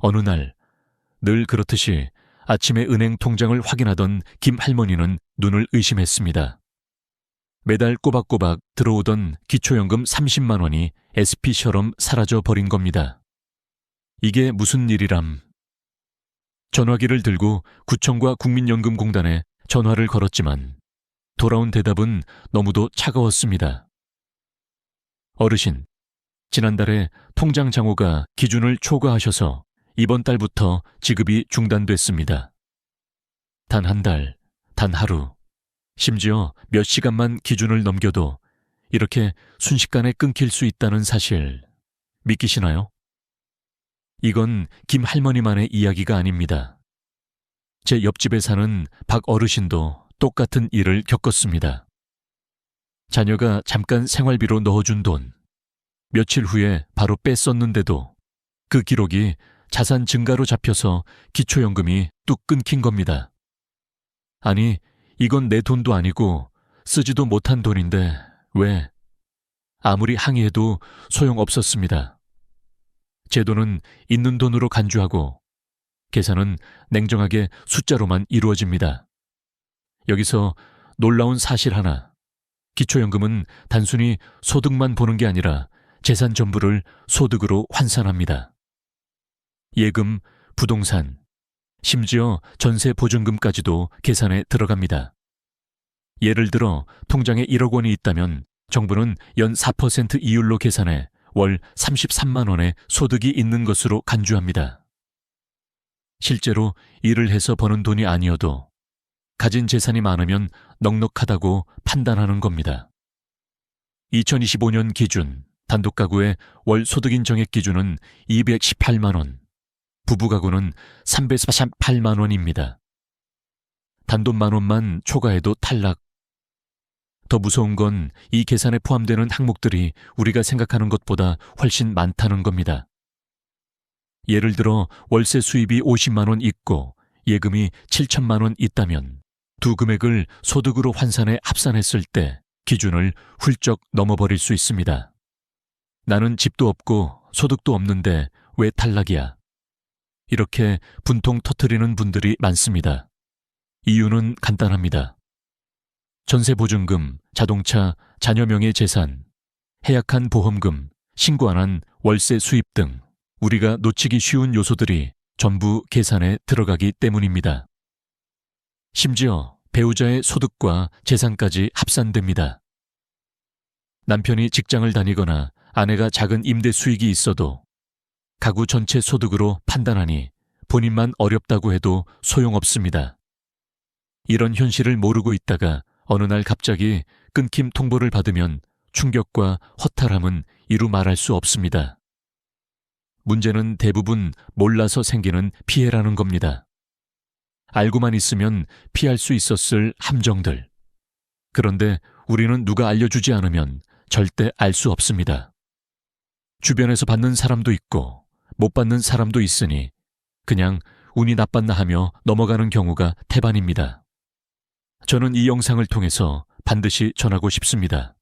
어느 날 늘 그렇듯이 아침에 은행 통장을 확인하던 김 할머니는 눈을 의심했습니다. 매달 꼬박꼬박 들어오던 기초연금 30만 원이 SP처럼 사라져 버린 겁니다. 이게 무슨 일이람? 전화기를 들고 구청과 국민연금공단에 전화를 걸었지만 돌아온 대답은 너무도 차가웠습니다. 어르신, 지난달에 통장 장호가 기준을 초과하셔서 이번 달부터 지급이 중단됐습니다. 단 한 달, 단 하루, 심지어 몇 시간만 기준을 넘겨도 이렇게 순식간에 끊길 수 있다는 사실 믿기시나요? 이건 김 할머니만의 이야기가 아닙니다. 제 옆집에 사는 박 어르신도 똑같은 일을 겪었습니다. 자녀가 잠깐 생활비로 넣어준 돈, 며칠 후에 바로 뺐었는데도 그 기록이 자산 증가로 잡혀서 기초연금이 뚝 끊긴 겁니다. 아니, 이건 내 돈도 아니고 쓰지도 못한 돈인데 왜? 아무리 항의해도 소용없었습니다. 제 돈은 있는 돈으로 간주하고 계산은 냉정하게 숫자로만 이루어집니다. 여기서 놀라운 사실 하나. 기초연금은 단순히 소득만 보는 게 아니라 재산 전부를 소득으로 환산합니다. 예금, 부동산, 심지어 전세 보증금까지도 계산에 들어갑니다. 예를 들어 통장에 1억 원이 있다면 정부는 연 4% 이율로 계산해 월 33만 원의 소득이 있는 것으로 간주합니다. 실제로 일을 해서 버는 돈이 아니어도 가진 재산이 많으면 넉넉하다고 판단하는 겁니다. 2025년 기준 단독 가구의 월 소득인 정액 기준은 218만 원, 부부 가구는 348만 원입니다. 단돈 만 원만 초과해도 탈락. 더 무서운 건 이 계산에 포함되는 항목들이 우리가 생각하는 것보다 훨씬 많다는 겁니다. 예를 들어 월세 수입이 50만 원 있고 예금이 7천만 원 있다면 두 금액을 소득으로 환산해 합산했을 때 기준을 훌쩍 넘어버릴 수 있습니다. 나는 집도 없고 소득도 없는데 왜 탈락이야? 이렇게 분통 터뜨리는 분들이 많습니다. 이유는 간단합니다. 전세보증금, 자동차, 자녀 명의 재산, 해약한 보험금, 신고 안 한 월세 수입 등 우리가 놓치기 쉬운 요소들이 전부 계산에 들어가기 때문입니다. 심지어 배우자의 소득과 재산까지 합산됩니다. 남편이 직장을 다니거나 아내가 작은 임대 수익이 있어도 가구 전체 소득으로 판단하니 본인만 어렵다고 해도 소용없습니다. 이런 현실을 모르고 있다가 어느 날 갑자기 끊김 통보를 받으면 충격과 허탈함은 이루 말할 수 없습니다. 문제는 대부분 몰라서 생기는 피해라는 겁니다. 알고만 있으면 피할 수 있었을 함정들. 그런데 우리는 누가 알려주지 않으면 절대 알 수 없습니다. 주변에서 받는 사람도 있고 못 받는 사람도 있으니 그냥 운이 나빴나 하며 넘어가는 경우가 태반입니다. 저는 이 영상을 통해서 반드시 전하고 싶습니다.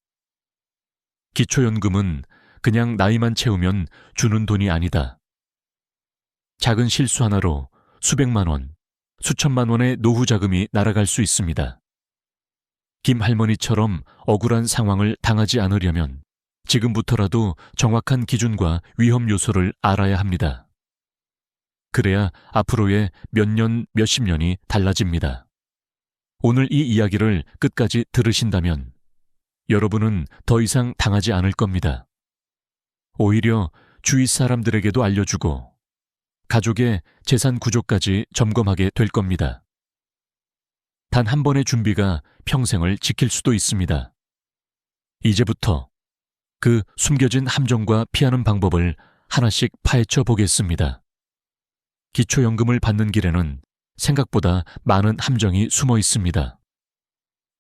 기초연금은 그냥 나이만 채우면 주는 돈이 아니다. 작은 실수 하나로 수백만 원, 수천만 원의 노후 자금이 날아갈 수 있습니다. 김 할머니처럼 억울한 상황을 당하지 않으려면 지금부터라도 정확한 기준과 위험 요소를 알아야 합니다. 그래야 앞으로의 몇 년, 몇십 년이 달라집니다. 오늘 이 이야기를 끝까지 들으신다면 여러분은 더 이상 당하지 않을 겁니다. 오히려 주위 사람들에게도 알려주고 가족의 재산 구조까지 점검하게 될 겁니다. 단 한 번의 준비가 평생을 지킬 수도 있습니다. 이제부터 그 숨겨진 함정과 피하는 방법을 하나씩 파헤쳐 보겠습니다. 기초연금을 받는 길에는 생각보다 많은 함정이 숨어 있습니다.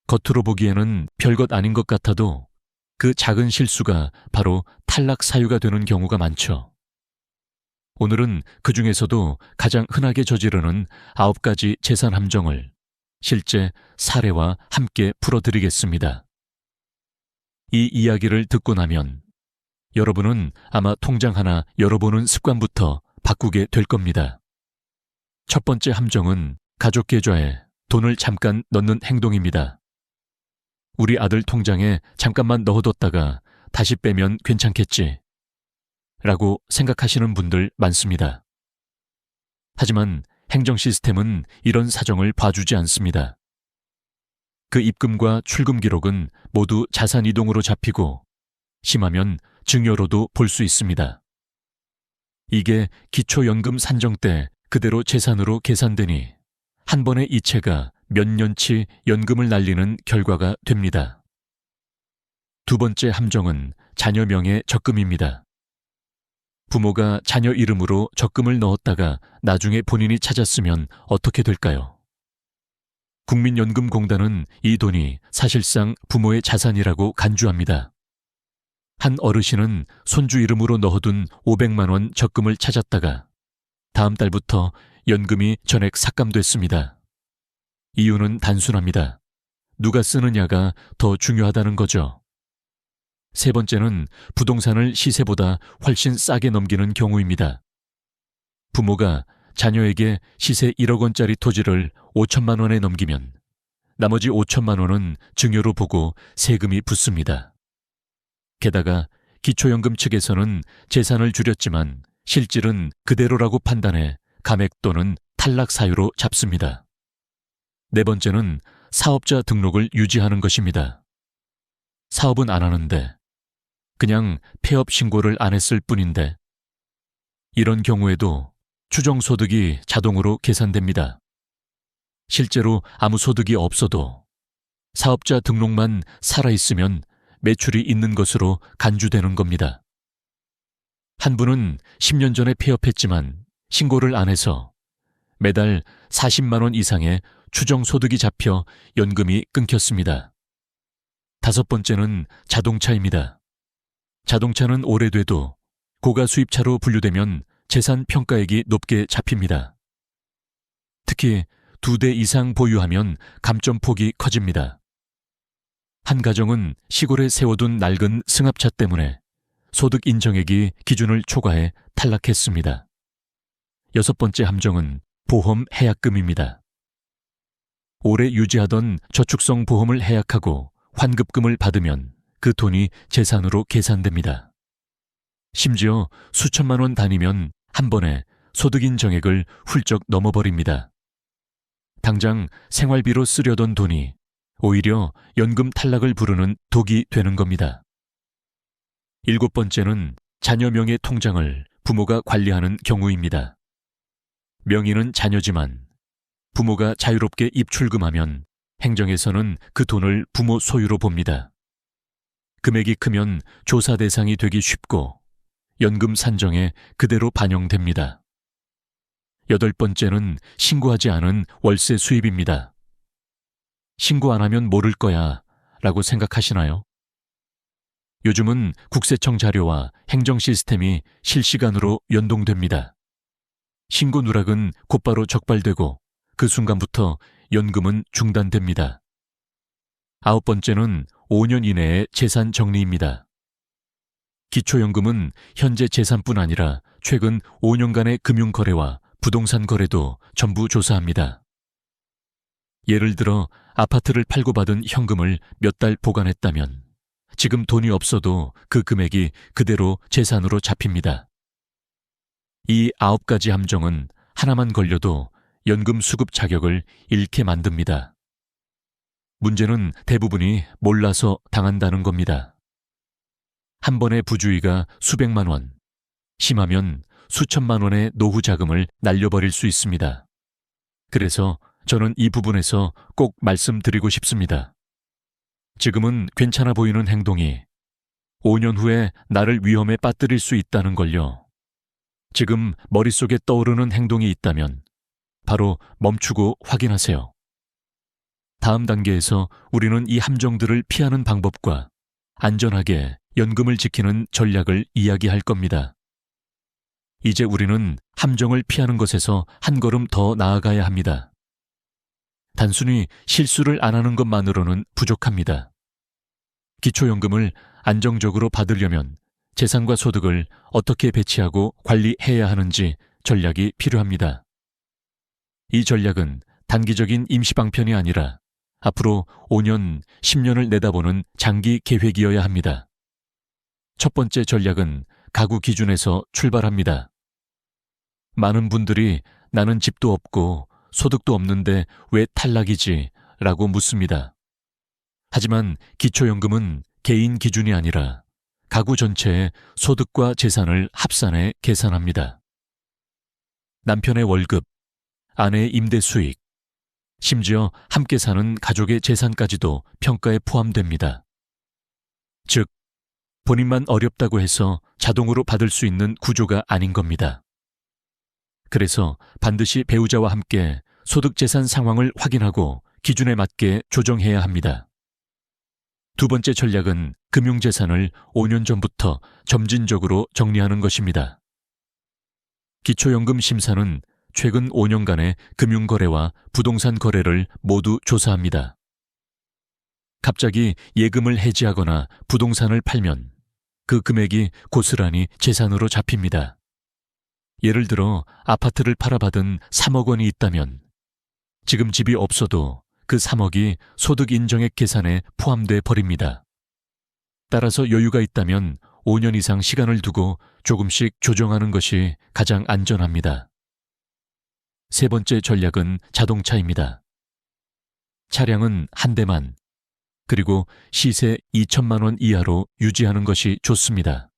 겉으로 보기에는 별것 아닌 것 같아도 그 작은 실수가 바로 탈락 사유가 되는 경우가 많죠. 오늘은 그 중에서도 가장 흔하게 저지르는 9가지 재산 함정을 실제 사례와 함께 풀어드리겠습니다. 이 이야기를 듣고 나면 여러분은 아마 통장 하나 열어보는 습관부터 바꾸게 될 겁니다. 첫 번째 함정은 가족 계좌에 돈을 잠깐 넣는 행동입니다. 우리 아들 통장에 잠깐만 넣어뒀다가 다시 빼면 괜찮겠지 라고 생각하시는 분들 많습니다. 하지만 행정 시스템은 이런 사정을 봐주지 않습니다. 그 입금과 출금 기록은 모두 자산 이동으로 잡히고 심하면 증여로도 볼 수 있습니다. 이게 기초연금 산정 때 그대로 재산으로 계산되니 한 번의 이체가 몇 년치 연금을 날리는 결과가 됩니다. 두 번째 함정은 자녀 명의 적금입니다. 부모가 자녀 이름으로 적금을 넣었다가 나중에 본인이 찾았으면 어떻게 될까요? 국민연금공단은 이 돈이 사실상 부모의 자산이라고 간주합니다. 한 어르신은 손주 이름으로 넣어둔 500만 원 적금을 찾았다가 다음 달부터 연금이 전액 삭감됐습니다. 이유는 단순합니다. 누가 쓰느냐가 더 중요하다는 거죠. 세 번째는 부동산을 시세보다 훨씬 싸게 넘기는 경우입니다. 부모가 자녀에게 시세 1억 원짜리 토지를 5천만 원에 넘기면 나머지 5천만 원은 증여로 보고 세금이 붙습니다. 게다가 기초연금 측에서는 재산을 줄였지만 실질은 그대로라고 판단해 감액 또는 탈락 사유로 잡습니다. 네 번째는 사업자 등록을 유지하는 것입니다. 사업은 안 하는데 그냥 폐업 신고를 안 했을 뿐인데 이런 경우에도 추정소득이 자동으로 계산됩니다. 실제로 아무 소득이 없어도 사업자 등록만 살아있으면 매출이 있는 것으로 간주되는 겁니다. 한 분은 10년 전에 폐업했지만 신고를 안 해서 매달 40만 원 이상의 추정소득이 잡혀 연금이 끊겼습니다. 다섯 번째는 자동차입니다. 자동차는 오래돼도 고가 수입차로 분류되면 재산 평가액이 높게 잡힙니다. 특히 2대 이상 보유하면 감점폭이 커집니다. 한 가정은 시골에 세워둔 낡은 승합차 때문에 소득 인정액이 기준을 초과해 탈락했습니다. 여섯 번째 함정은 보험 해약금입니다. 오래 유지하던 저축성 보험을 해약하고 환급금을 받으면 그 돈이 재산으로 계산됩니다. 심지어 수천만 원 단위면 한 번에 소득 인정액을 훌쩍 넘어버립니다. 당장 생활비로 쓰려던 돈이 오히려 연금 탈락을 부르는 독이 되는 겁니다. 일곱 번째는 자녀 명의 통장을 부모가 관리하는 경우입니다. 명의는 자녀지만 부모가 자유롭게 입출금하면 행정에서는 그 돈을 부모 소유로 봅니다. 금액이 크면 조사 대상이 되기 쉽고 연금 산정에 그대로 반영됩니다. 여덟 번째는 신고하지 않은 월세 수입입니다. 신고 안 하면 모를 거야 라고 생각하시나요? 요즘은 국세청 자료와 행정 시스템이 실시간으로 연동됩니다. 신고 누락은 곧바로 적발되고 그 순간부터 연금은 중단됩니다. 아홉 번째는 5년 이내의 재산 정리입니다. 기초연금은 현재 재산뿐 아니라 최근 5년간의 금융거래와 부동산 거래도 전부 조사합니다. 예를 들어 아파트를 팔고 받은 현금을 몇 달 보관했다면 지금 돈이 없어도 그 금액이 그대로 재산으로 잡힙니다. 이 9가지 함정은 하나만 걸려도 연금 수급 자격을 잃게 만듭니다. 문제는 대부분이 몰라서 당한다는 겁니다. 한 번의 부주의가 수백만 원, 심하면 수천만 원의 노후 자금을 날려버릴 수 있습니다. 그래서 저는 이 부분에서 꼭 말씀드리고 싶습니다. 지금은 괜찮아 보이는 행동이 5년 후에 나를 위험에 빠뜨릴 수 있다는 걸요. 지금 머릿속에 떠오르는 행동이 있다면 바로 멈추고 확인하세요. 다음 단계에서 우리는 이 함정들을 피하는 방법과 안전하게 연금을 지키는 전략을 이야기할 겁니다. 이제 우리는 함정을 피하는 것에서 한 걸음 더 나아가야 합니다. 단순히 실수를 안 하는 것만으로는 부족합니다. 기초연금을 안정적으로 받으려면 재산과 소득을 어떻게 배치하고 관리해야 하는지 전략이 필요합니다. 이 전략은 단기적인 임시방편이 아니라 앞으로 5년, 10년을 내다보는 장기 계획이어야 합니다. 첫 번째 전략은 가구 기준에서 출발합니다. 많은 분들이 나는 집도 없고 소득도 없는데 왜 탈락이지? 라고 묻습니다. 하지만 기초연금은 개인 기준이 아니라 가구 전체의 소득과 재산을 합산해 계산합니다. 남편의 월급, 아내의 임대 수익, 심지어 함께 사는 가족의 재산까지도 평가에 포함됩니다. 즉, 본인만 어렵다고 해서 자동으로 받을 수 있는 구조가 아닌 겁니다. 그래서 반드시 배우자와 함께 소득 재산 상황을 확인하고 기준에 맞게 조정해야 합니다. 두 번째 전략은 금융재산을 5년 전부터 점진적으로 정리하는 것입니다. 기초연금 심사는 최근 5년간의 금융거래와 부동산 거래를 모두 조사합니다. 갑자기 예금을 해지하거나 부동산을 팔면 그 금액이 고스란히 재산으로 잡힙니다. 예를 들어 아파트를 팔아받은 3억 원이 있다면 지금 집이 없어도 그 3억이 소득 인정액 계산에 포함돼 버립니다. 따라서 여유가 있다면 5년 이상 시간을 두고 조금씩 조정하는 것이 가장 안전합니다. 세 번째 전략은 자동차입니다. 차량은 한 대만, 그리고 시세 2천만 원 이하로 유지하는 것이 좋습니다.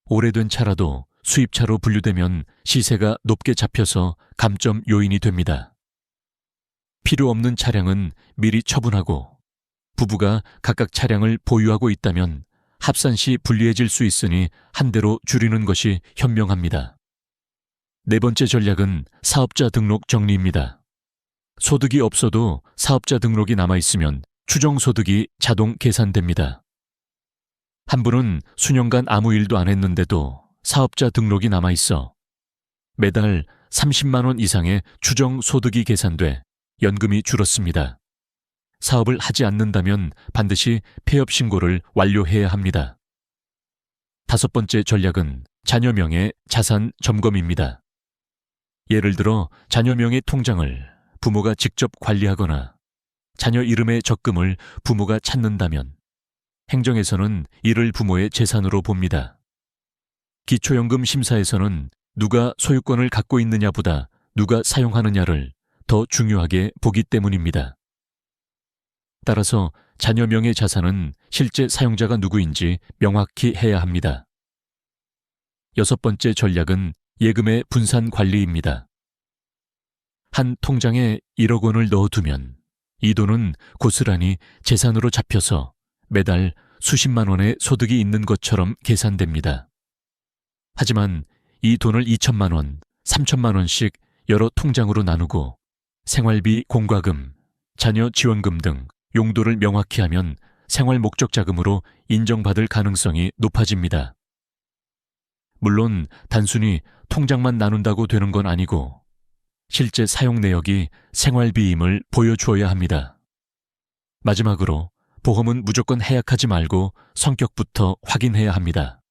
오래된 차라도 수입차로 분류되면 시세가 높게 잡혀서 감점 요인이 됩니다. 필요 없는 차량은 미리 처분하고 부부가 각각 차량을 보유하고 있다면 합산 시 불리해질 수 있으니 한 대로 줄이는 것이 현명합니다. 네 번째 전략은 사업자 등록 정리입니다. 소득이 없어도 사업자 등록이 남아있으면 추정소득이 자동 계산됩니다. 한 분은 수년간 아무 일도 안 했는데도 사업자 등록이 남아있어 매달 30만 원 이상의 추정소득이 계산돼 연금이 줄었습니다. 사업을 하지 않는다면 반드시 폐업 신고를 완료해야 합니다. 다섯 번째 전략은 자녀명의 자산 점검입니다. 예를 들어 자녀명의 통장을 부모가 직접 관리하거나 자녀 이름의 적금을 부모가 찾는다면 행정에서는 이를 부모의 재산으로 봅니다. 기초연금 심사에서는 누가 소유권을 갖고 있느냐보다 누가 사용하느냐를 더 중요하게 보기 때문입니다. 따라서 자녀명의 자산은 실제 사용자가 누구인지 명확히 해야 합니다. 여섯 번째 전략은 예금의 분산 관리입니다. 한 통장에 1억 원을 넣어두면 이 돈은 고스란히 재산으로 잡혀서 매달 수십만 원의 소득이 있는 것처럼 계산됩니다. 하지만 이 돈을 2천만 원, 3천만 원씩 여러 통장으로 나누고 생활비 공과금, 자녀 지원금 등 용도를 명확히 하면 생활 목적 자금으로 인정받을 가능성이 높아집니다. 물론 단순히 통장만 나눈다고 되는 건 아니고 실제 사용 내역이 생활비임을 보여주어야 합니다. 마지막으로 보험은 무조건 해약하지 말고 성격부터 확인해야 합니다.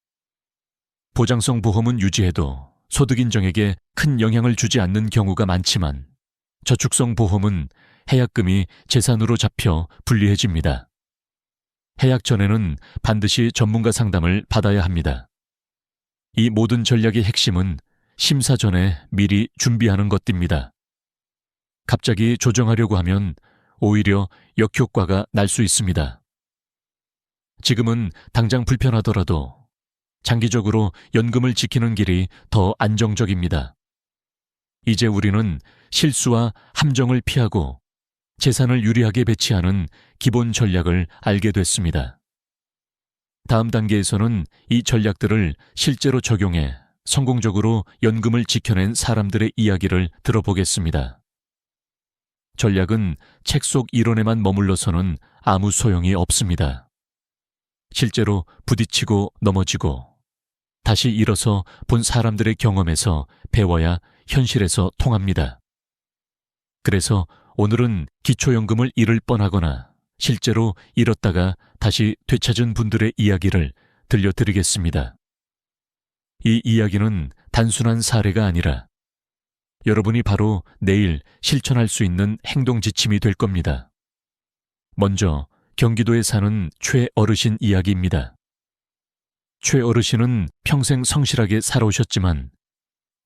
보장성 보험은 유지해도 소득 인정액에 큰 영향을 주지 않는 경우가 많지만 저축성 보험은 해약금이 재산으로 잡혀 불리해집니다. 해약 전에는 반드시 전문가 상담을 받아야 합니다. 이 모든 전략의 핵심은 심사 전에 미리 준비하는 것입니다. 갑자기 조정하려고 하면 오히려 역효과가 날 수 있습니다. 지금은 당장 불편하더라도 장기적으로 연금을 지키는 길이 더 안정적입니다. 이제 우리는 실수와 함정을 피하고 재산을 유리하게 배치하는 기본 전략을 알게 됐습니다. 다음 단계에서는 이 전략들을 실제로 적용해 성공적으로 연금을 지켜낸 사람들의 이야기를 들어보겠습니다. 전략은 책 속 이론에만 머물러서는 아무 소용이 없습니다. 실제로 부딪히고 넘어지고 다시 일어서 본 사람들의 경험에서 배워야 현실에서 통합니다. 그래서 오늘은 기초연금을 잃을 뻔하거나 실제로 잃었다가 다시 되찾은 분들의 이야기를 들려드리겠습니다. 이 이야기는 단순한 사례가 아니라 여러분이 바로 내일 실천할 수 있는 행동 지침이 될 겁니다. 먼저 경기도에 사는 최 어르신 이야기입니다. 최 어르신은 평생 성실하게 살아오셨지만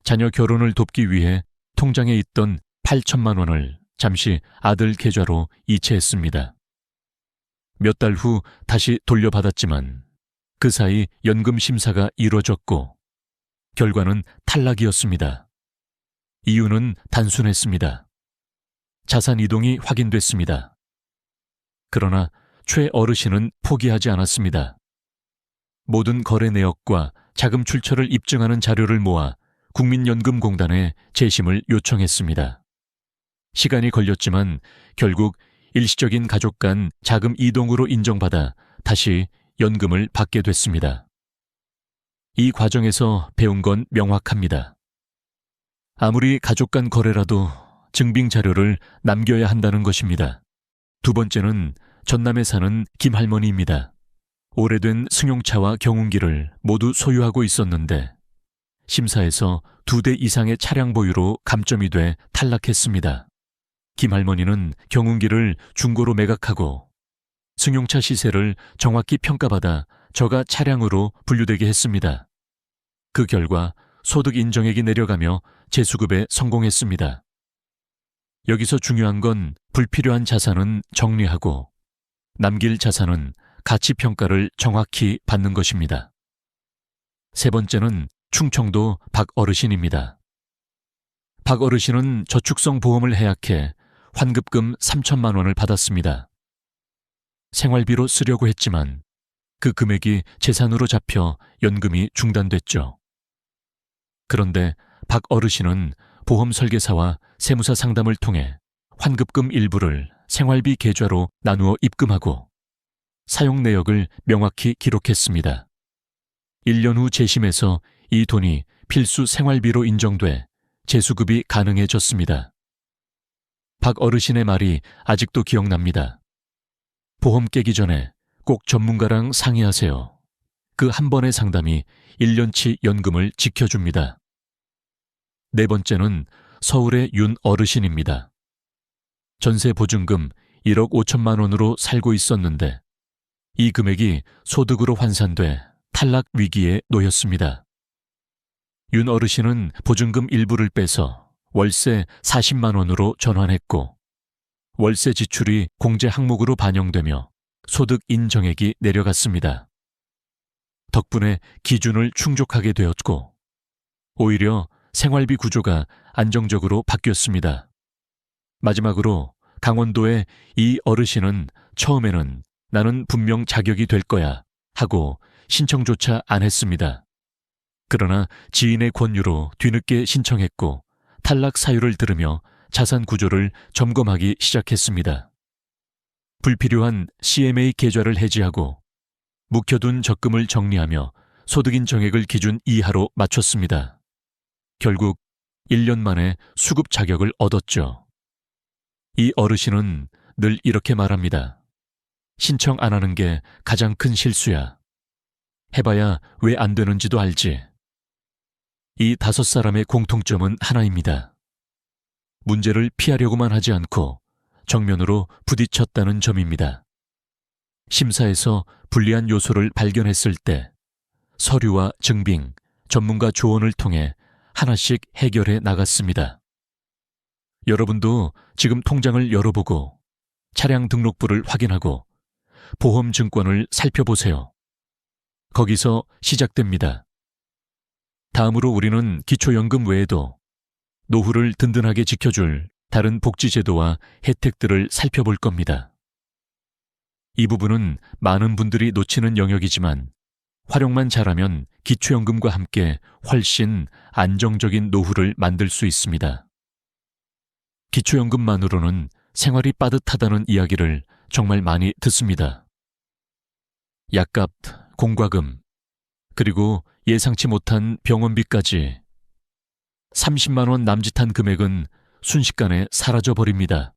자녀 결혼을 돕기 위해 통장에 있던 8천만 원을 잠시 아들 계좌로 이체했습니다. 몇 달 후 다시 돌려받았지만 그 사이 연금 심사가 이루어졌고 결과는 탈락이었습니다. 이유는 단순했습니다. 자산 이동이 확인됐습니다. 그러나 최 어르신은 포기하지 않았습니다. 모든 거래 내역과 자금 출처를 입증하는 자료를 모아 국민연금공단에 재심을 요청했습니다. 시간이 걸렸지만 결국 일시적인 가족 간 자금 이동으로 인정받아 다시 연금을 받게 됐습니다. 이 과정에서 배운 건 명확합니다. 아무리 가족 간 거래라도 증빙 자료를 남겨야 한다는 것입니다. 두 번째는 전남에 사는 김할머니입니다. 오래된 승용차와 경운기를 모두 소유하고 있었는데 심사에서 2대 이상의 차량 보유로 감점이 돼 탈락했습니다. 김할머니는 경운기를 중고로 매각하고 승용차 시세를 정확히 평가받아 저가 차량으로 분류되게 했습니다. 그 결과 소득 인정액이 내려가며 재수급에 성공했습니다. 여기서 중요한 건 불필요한 자산은 정리하고 남길 자산은 가치 평가를 정확히 받는 것입니다. 세 번째는 충청도 박 어르신입니다. 박 어르신은 저축성 보험을 해약해 환급금 3천만 원을 받았습니다. 생활비로 쓰려고 했지만 그 금액이 재산으로 잡혀 연금이 중단됐죠. 그런데 박 어르신은 보험 설계사와 세무사 상담을 통해 환급금 일부를 생활비 계좌로 나누어 입금하고 사용 내역을 명확히 기록했습니다. 1년 후 재심에서 이 돈이 필수 생활비로 인정돼 재수급이 가능해졌습니다. 박 어르신의 말이 아직도 기억납니다. 보험 깨기 전에 꼭 전문가랑 상의하세요. 그 한 번의 상담이 1년치 연금을 지켜줍니다. 네 번째는 서울의 윤 어르신입니다. 전세 보증금 1억 5천만 원으로 살고 있었는데 이 금액이 소득으로 환산돼 탈락 위기에 놓였습니다. 윤 어르신은 보증금 일부를 빼서 월세 40만 원으로 전환했고 월세 지출이 공제 항목으로 반영되며 소득 인정액이 내려갔습니다. 덕분에 기준을 충족하게 되었고 오히려 생활비 구조가 안정적으로 바뀌었습니다. 마지막으로 강원도의 이 어르신은 처음에는 나는 분명 자격이 될 거야 하고 신청조차 안 했습니다. 그러나 지인의 권유로 뒤늦게 신청했고 탈락 사유를 들으며 자산 구조를 점검하기 시작했습니다. 불필요한 CMA 계좌를 해지하고 묵혀둔 적금을 정리하며 소득인정액을 기준 이하로 맞췄습니다. 결국 1년 만에 수급 자격을 얻었죠. 이 어르신은 늘 이렇게 말합니다. 신청 안 하는 게 가장 큰 실수야. 해봐야 왜 안 되는지도 알지. 이 5사람의 공통점은 하나입니다. 문제를 피하려고만 하지 않고 정면으로 부딪혔다는 점입니다. 심사에서 불리한 요소를 발견했을 때 서류와 증빙, 전문가 조언을 통해 하나씩 해결해 나갔습니다. 여러분도 지금 통장을 열어보고 차량 등록부를 확인하고 보험증권을 살펴보세요. 거기서 시작됩니다. 다음으로 우리는 기초연금 외에도 노후를 든든하게 지켜줄 다른 복지제도와 혜택들을 살펴볼 겁니다. 이 부분은 많은 분들이 놓치는 영역이지만 활용만 잘하면 기초연금과 함께 훨씬 안정적인 노후를 만들 수 있습니다. 기초연금만으로는 생활이 빠듯하다는 이야기를 정말 많이 듣습니다. 약값, 공과금, 그리고 예상치 못한 병원비까지 30만 원 남짓한 금액은 순식간에 사라져버립니다.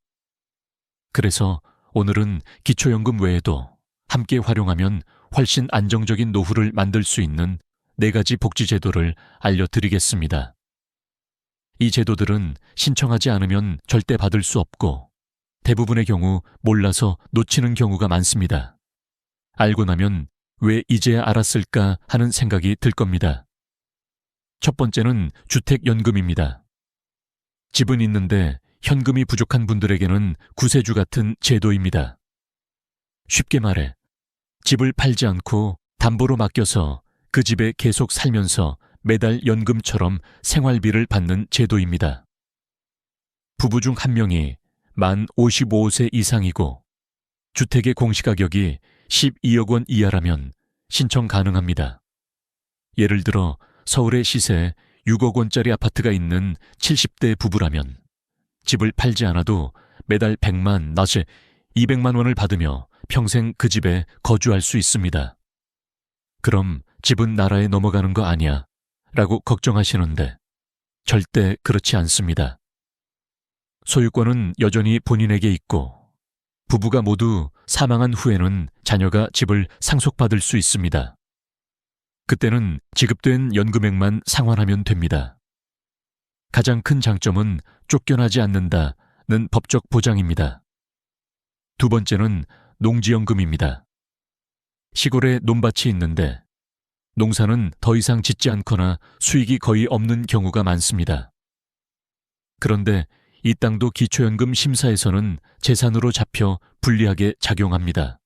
그래서 오늘은 기초연금 외에도 함께 활용하면 훨씬 안정적인 노후를 만들 수 있는 4가지 복지제도를 알려드리겠습니다. 이 제도들은 신청하지 않으면 절대 받을 수 없고 대부분의 경우 몰라서 놓치는 경우가 많습니다. 알고 나면 왜 이제야 알았을까 하는 생각이 들 겁니다. 첫 번째는 주택연금입니다. 집은 있는데 현금이 부족한 분들에게는 구세주 같은 제도입니다. 쉽게 말해 집을 팔지 않고 담보로 맡겨서 그 집에 계속 살면서 매달 연금처럼 생활비를 받는 제도입니다. 부부 중 한 명이 만 55세 이상이고 주택의 공시가격이 12억 원 이하라면 신청 가능합니다. 예를 들어 서울의 시세 6억 원짜리 아파트가 있는 70대 부부라면 집을 팔지 않아도 매달 100만, 낮에 200만 원을 받으며 평생 그 집에 거주할 수 있습니다. 그럼 집은 나라에 넘어가는 거 아니야? 라고 걱정하시는데 절대 그렇지 않습니다. 소유권은 여전히 본인에게 있고 부부가 모두 사망한 후에는 자녀가 집을 상속받을 수 있습니다. 그때는 지급된 연금액만 상환하면 됩니다. 가장 큰 장점은 쫓겨나지 않는다는 법적 보장입니다. 두 번째는 농지연금입니다. 시골에 논밭이 있는데 농사는 더 이상 짓지 않거나 수익이 거의 없는 경우가 많습니다. 그런데 이 땅도 기초연금 심사에서는 재산으로 잡혀 불리하게 작용합니다.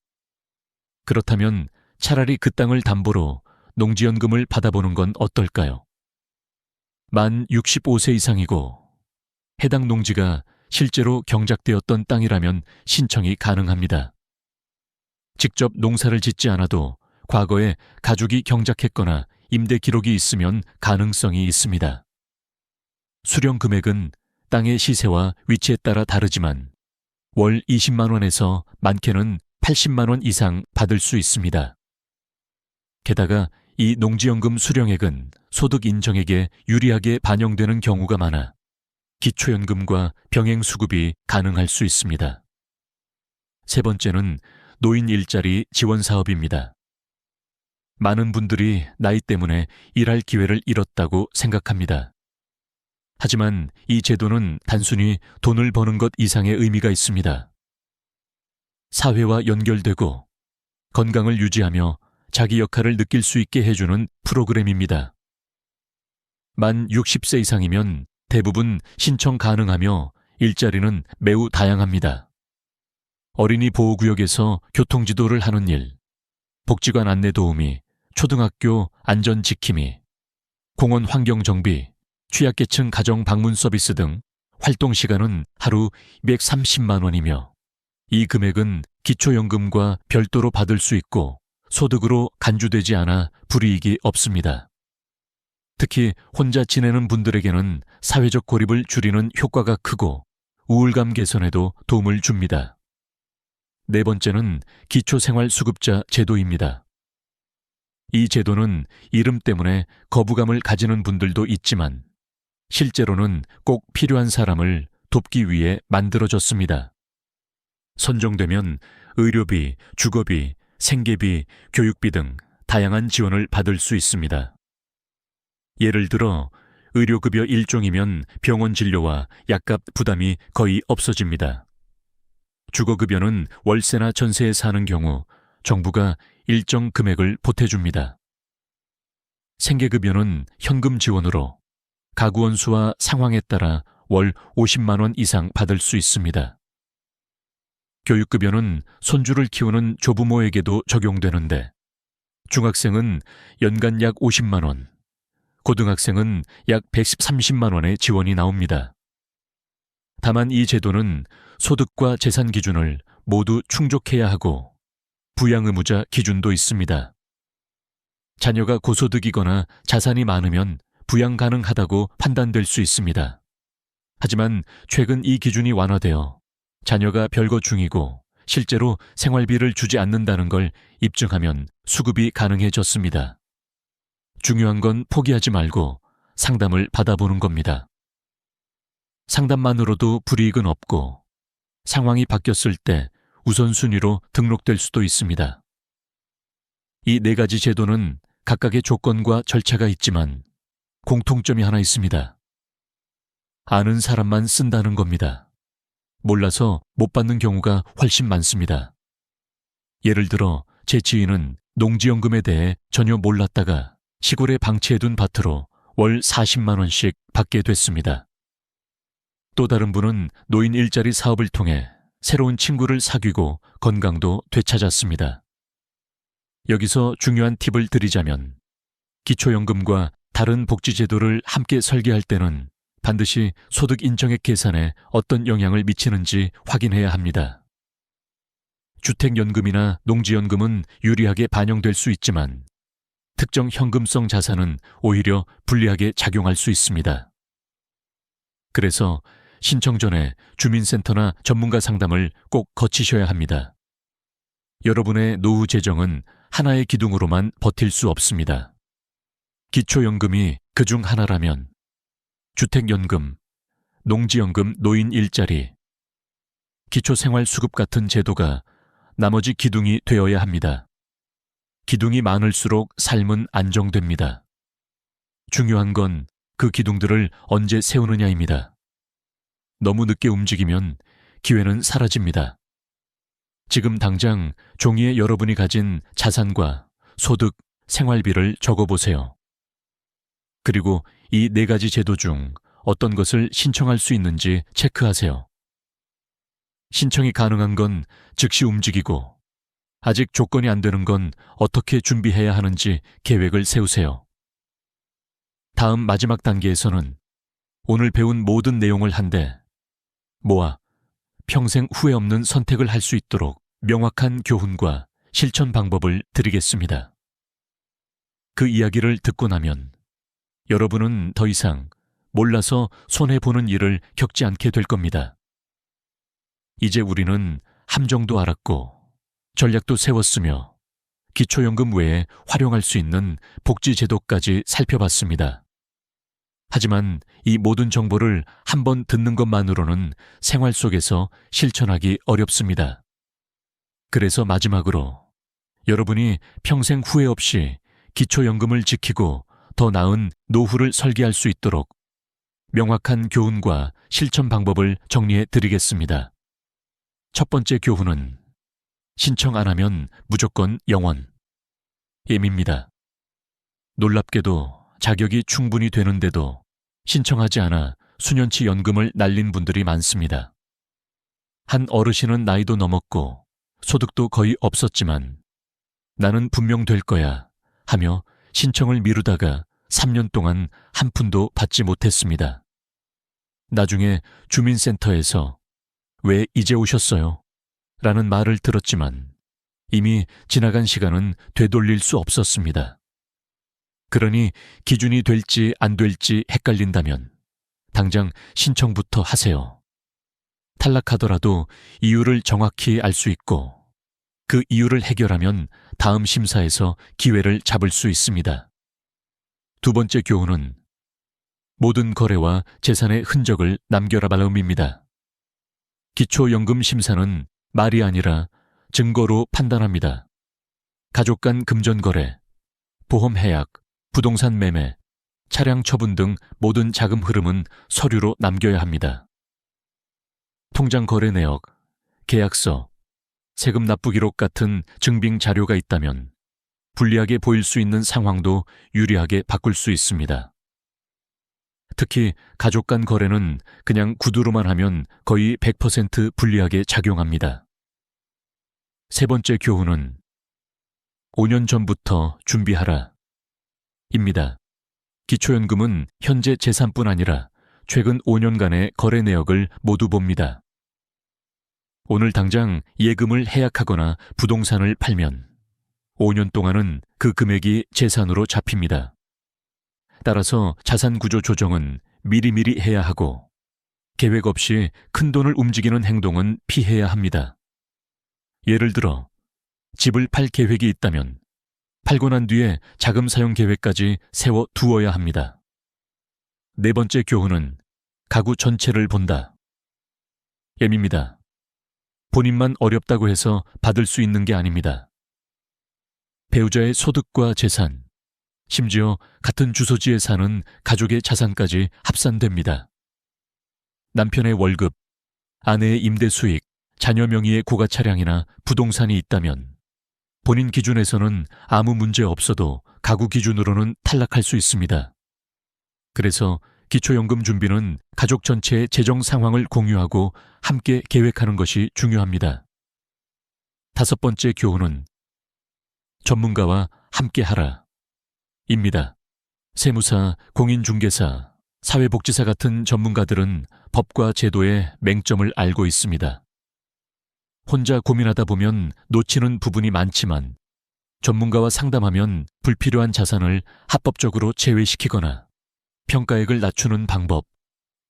그렇다면 차라리 그 땅을 담보로 농지연금을 받아보는 건 어떨까요? 만 65세 이상이고 해당 농지가 실제로 경작되었던 땅이라면 신청이 가능합니다. 직접 농사를 짓지 않아도 과거에 가족이 경작했거나 임대 기록이 있으면 가능성이 있습니다. 수령 금액은 땅의 시세와 위치에 따라 다르지만 월 20만 원에서 많게는 80만 원 이상 받을 수 있습니다. 게다가 이 농지연금 수령액은 소득 인정액에 유리하게 반영되는 경우가 많아 기초연금과 병행수급이 가능할 수 있습니다. 세 번째는 노인 일자리 지원 사업입니다. 많은 분들이 나이 때문에 일할 기회를 잃었다고 생각합니다. 하지만 이 제도는 단순히 돈을 버는 것 이상의 의미가 있습니다. 사회와 연결되고 건강을 유지하며 자기 역할을 느낄 수 있게 해주는 프로그램입니다. 만 60세 이상이면 대부분 신청 가능하며 일자리는 매우 다양합니다. 어린이 보호구역에서 교통지도를 하는 일, 복지관 안내 도우미, 초등학교 안전 지킴이, 공원 환경 정비, 취약계층 가정 방문 서비스 등 활동 시간은 하루 230만 원이며 이 금액은 기초연금과 별도로 받을 수 있고 소득으로 간주되지 않아 불이익이 없습니다. 특히 혼자 지내는 분들에게는 사회적 고립을 줄이는 효과가 크고 우울감 개선에도 도움을 줍니다. 네 번째는 기초생활수급자 제도입니다. 이 제도는 이름 때문에 거부감을 가지는 분들도 있지만 실제로는 꼭 필요한 사람을 돕기 위해 만들어졌습니다. 선정되면 의료비, 주거비, 생계비, 교육비 등 다양한 지원을 받을 수 있습니다. 예를 들어 의료급여 1종이면 병원 진료와 약값 부담이 거의 없어집니다. 주거급여는 월세나 전세에 사는 경우 정부가 일정 금액을 보태줍니다. 생계급여는 현금 지원으로 가구 원수와 상황에 따라 월 50만 원 이상 받을 수 있습니다. 교육급여는 손주를 키우는 조부모에게도 적용되는데 중학생은 연간 약 50만 원, 고등학생은 약 130만 원의 지원이 나옵니다. 다만 이 제도는 소득과 재산 기준을 모두 충족해야 하고 부양의무자 기준도 있습니다. 자녀가 고소득이거나 자산이 많으면 부양 가능하다고 판단될 수 있습니다. 하지만 최근 이 기준이 완화되어 자녀가 별거 중이고 실제로 생활비를 주지 않는다는 걸 입증하면 수급이 가능해졌습니다. 중요한 건 포기하지 말고 상담을 받아보는 겁니다. 상담만으로도 불이익은 없고 상황이 바뀌었을 때 우선순위로 등록될 수도 있습니다. 이 4가지 제도는 각각의 조건과 절차가 있지만 공통점이 하나 있습니다. 아는 사람만 쓴다는 겁니다. 몰라서 못 받는 경우가 훨씬 많습니다. 예를 들어 제 지인은 농지연금에 대해 전혀 몰랐다가 시골에 방치해둔 밭으로 월 40만 원씩 받게 됐습니다. 또 다른 분은 노인 일자리 사업을 통해 새로운 친구를 사귀고 건강도 되찾았습니다. 여기서 중요한 팁을 드리자면 기초연금과 다른 복지제도를 함께 설계할 때는 반드시 소득 인정액 계산에 어떤 영향을 미치는지 확인해야 합니다. 주택연금이나 농지연금은 유리하게 반영될 수 있지만 특정 현금성 자산은 오히려 불리하게 작용할 수 있습니다. 그래서 신청 전에 주민센터나 전문가 상담을 꼭 거치셔야 합니다. 여러분의 노후 재정은 하나의 기둥으로만 버틸 수 없습니다. 기초연금이 그중 하나라면 주택연금, 농지연금 노인 일자리, 기초생활수급 같은 제도가 나머지 기둥이 되어야 합니다. 기둥이 많을수록 삶은 안정됩니다. 중요한 건 그 기둥들을 언제 세우느냐입니다. 너무 늦게 움직이면 기회는 사라집니다. 지금 당장 종이에 여러분이 가진 자산과 소득, 생활비를 적어보세요. 그리고 이 4가지 제도 중 어떤 것을 신청할 수 있는지 체크하세요. 신청이 가능한 건 즉시 움직이고 아직 조건이 안 되는 건 어떻게 준비해야 하는지 계획을 세우세요. 다음 마지막 단계에서는 오늘 배운 모든 내용을 한데 모아 평생 후회 없는 선택을 할 수 있도록 명확한 교훈과 실천 방법을 드리겠습니다. 그 이야기를 듣고 나면 여러분은 더 이상 몰라서 손해보는 일을 겪지 않게 될 겁니다. 이제 우리는 함정도 알았고 전략도 세웠으며 기초연금 외에 활용할 수 있는 복지제도까지 살펴봤습니다. 하지만 이 모든 정보를 한 번 듣는 것만으로는 생활 속에서 실천하기 어렵습니다. 그래서 마지막으로 여러분이 평생 후회 없이 기초연금을 지키고 더 나은 노후를 설계할 수 있도록 명확한 교훈과 실천 방법을 정리해 드리겠습니다. 첫 번째 교훈은 신청 안 하면 무조건 영원. 예입니다. 놀랍게도 자격이 충분히 되는데도 신청하지 않아 수년치 연금을 날린 분들이 많습니다. 한 어르신은 나이도 넘었고 소득도 거의 없었지만 나는 분명 될 거야 하며 신청을 미루다가 3년 동안 한 푼도 받지 못했습니다. 나중에 주민센터에서 왜 이제 오셨어요? 라는 말을 들었지만 이미 지나간 시간은 되돌릴 수 없었습니다. 그러니 기준이 될지 안 될지 헷갈린다면 당장 신청부터 하세요. 탈락하더라도 이유를 정확히 알 수 있고 그 이유를 해결하면 다음 심사에서 기회를 잡을 수 있습니다. 두 번째 교훈은 모든 거래와 재산의 흔적을 남겨라 말음입니다. 기초연금 심사는 말이 아니라 증거로 판단합니다. 가족 간 금전 거래, 보험 해약, 부동산 매매, 차량 처분 등 모든 자금 흐름은 서류로 남겨야 합니다. 통장 거래 내역, 계약서, 세금 납부 기록 같은 증빙 자료가 있다면 불리하게 보일 수 있는 상황도 유리하게 바꿀 수 있습니다. 특히 가족 간 거래는 그냥 구두로만 하면 거의 100% 불리하게 작용합니다. 세 번째 교훈은 5년 전부터 준비하라 입니다. 기초연금은 현재 재산뿐 아니라 최근 5년간의 거래 내역을 모두 봅니다. 오늘 당장 예금을 해약하거나 부동산을 팔면 5년 동안은 그 금액이 재산으로 잡힙니다. 따라서 자산구조 조정은 미리미리 해야 하고 계획 없이 큰돈을 움직이는 행동은 피해야 합니다. 예를 들어 집을 팔 계획이 있다면 팔고 난 뒤에 자금 사용 계획까지 세워 두어야 합니다. 네 번째 교훈은 가구 전체를 본다. 예입니다. 본인만 어렵다고 해서 받을 수 있는 게 아닙니다. 배우자의 소득과 재산, 심지어 같은 주소지에 사는 가족의 자산까지 합산됩니다. 남편의 월급, 아내의 임대 수익, 자녀 명의의 고가 차량이나 부동산이 있다면 본인 기준에서는 아무 문제 없어도 가구 기준으로는 탈락할 수 있습니다. 그래서 기초연금 준비는 가족 전체의 재정 상황을 공유하고 함께 계획하는 것이 중요합니다. 5번째 교훈은 전문가와 함께하라 입니다. 세무사, 공인중개사, 사회복지사 같은 전문가들은 법과 제도의 맹점을 알고 있습니다. 혼자 고민하다 보면 놓치는 부분이 많지만 전문가와 상담하면 불필요한 자산을 합법적으로 제외시키거나 평가액을 낮추는 방법,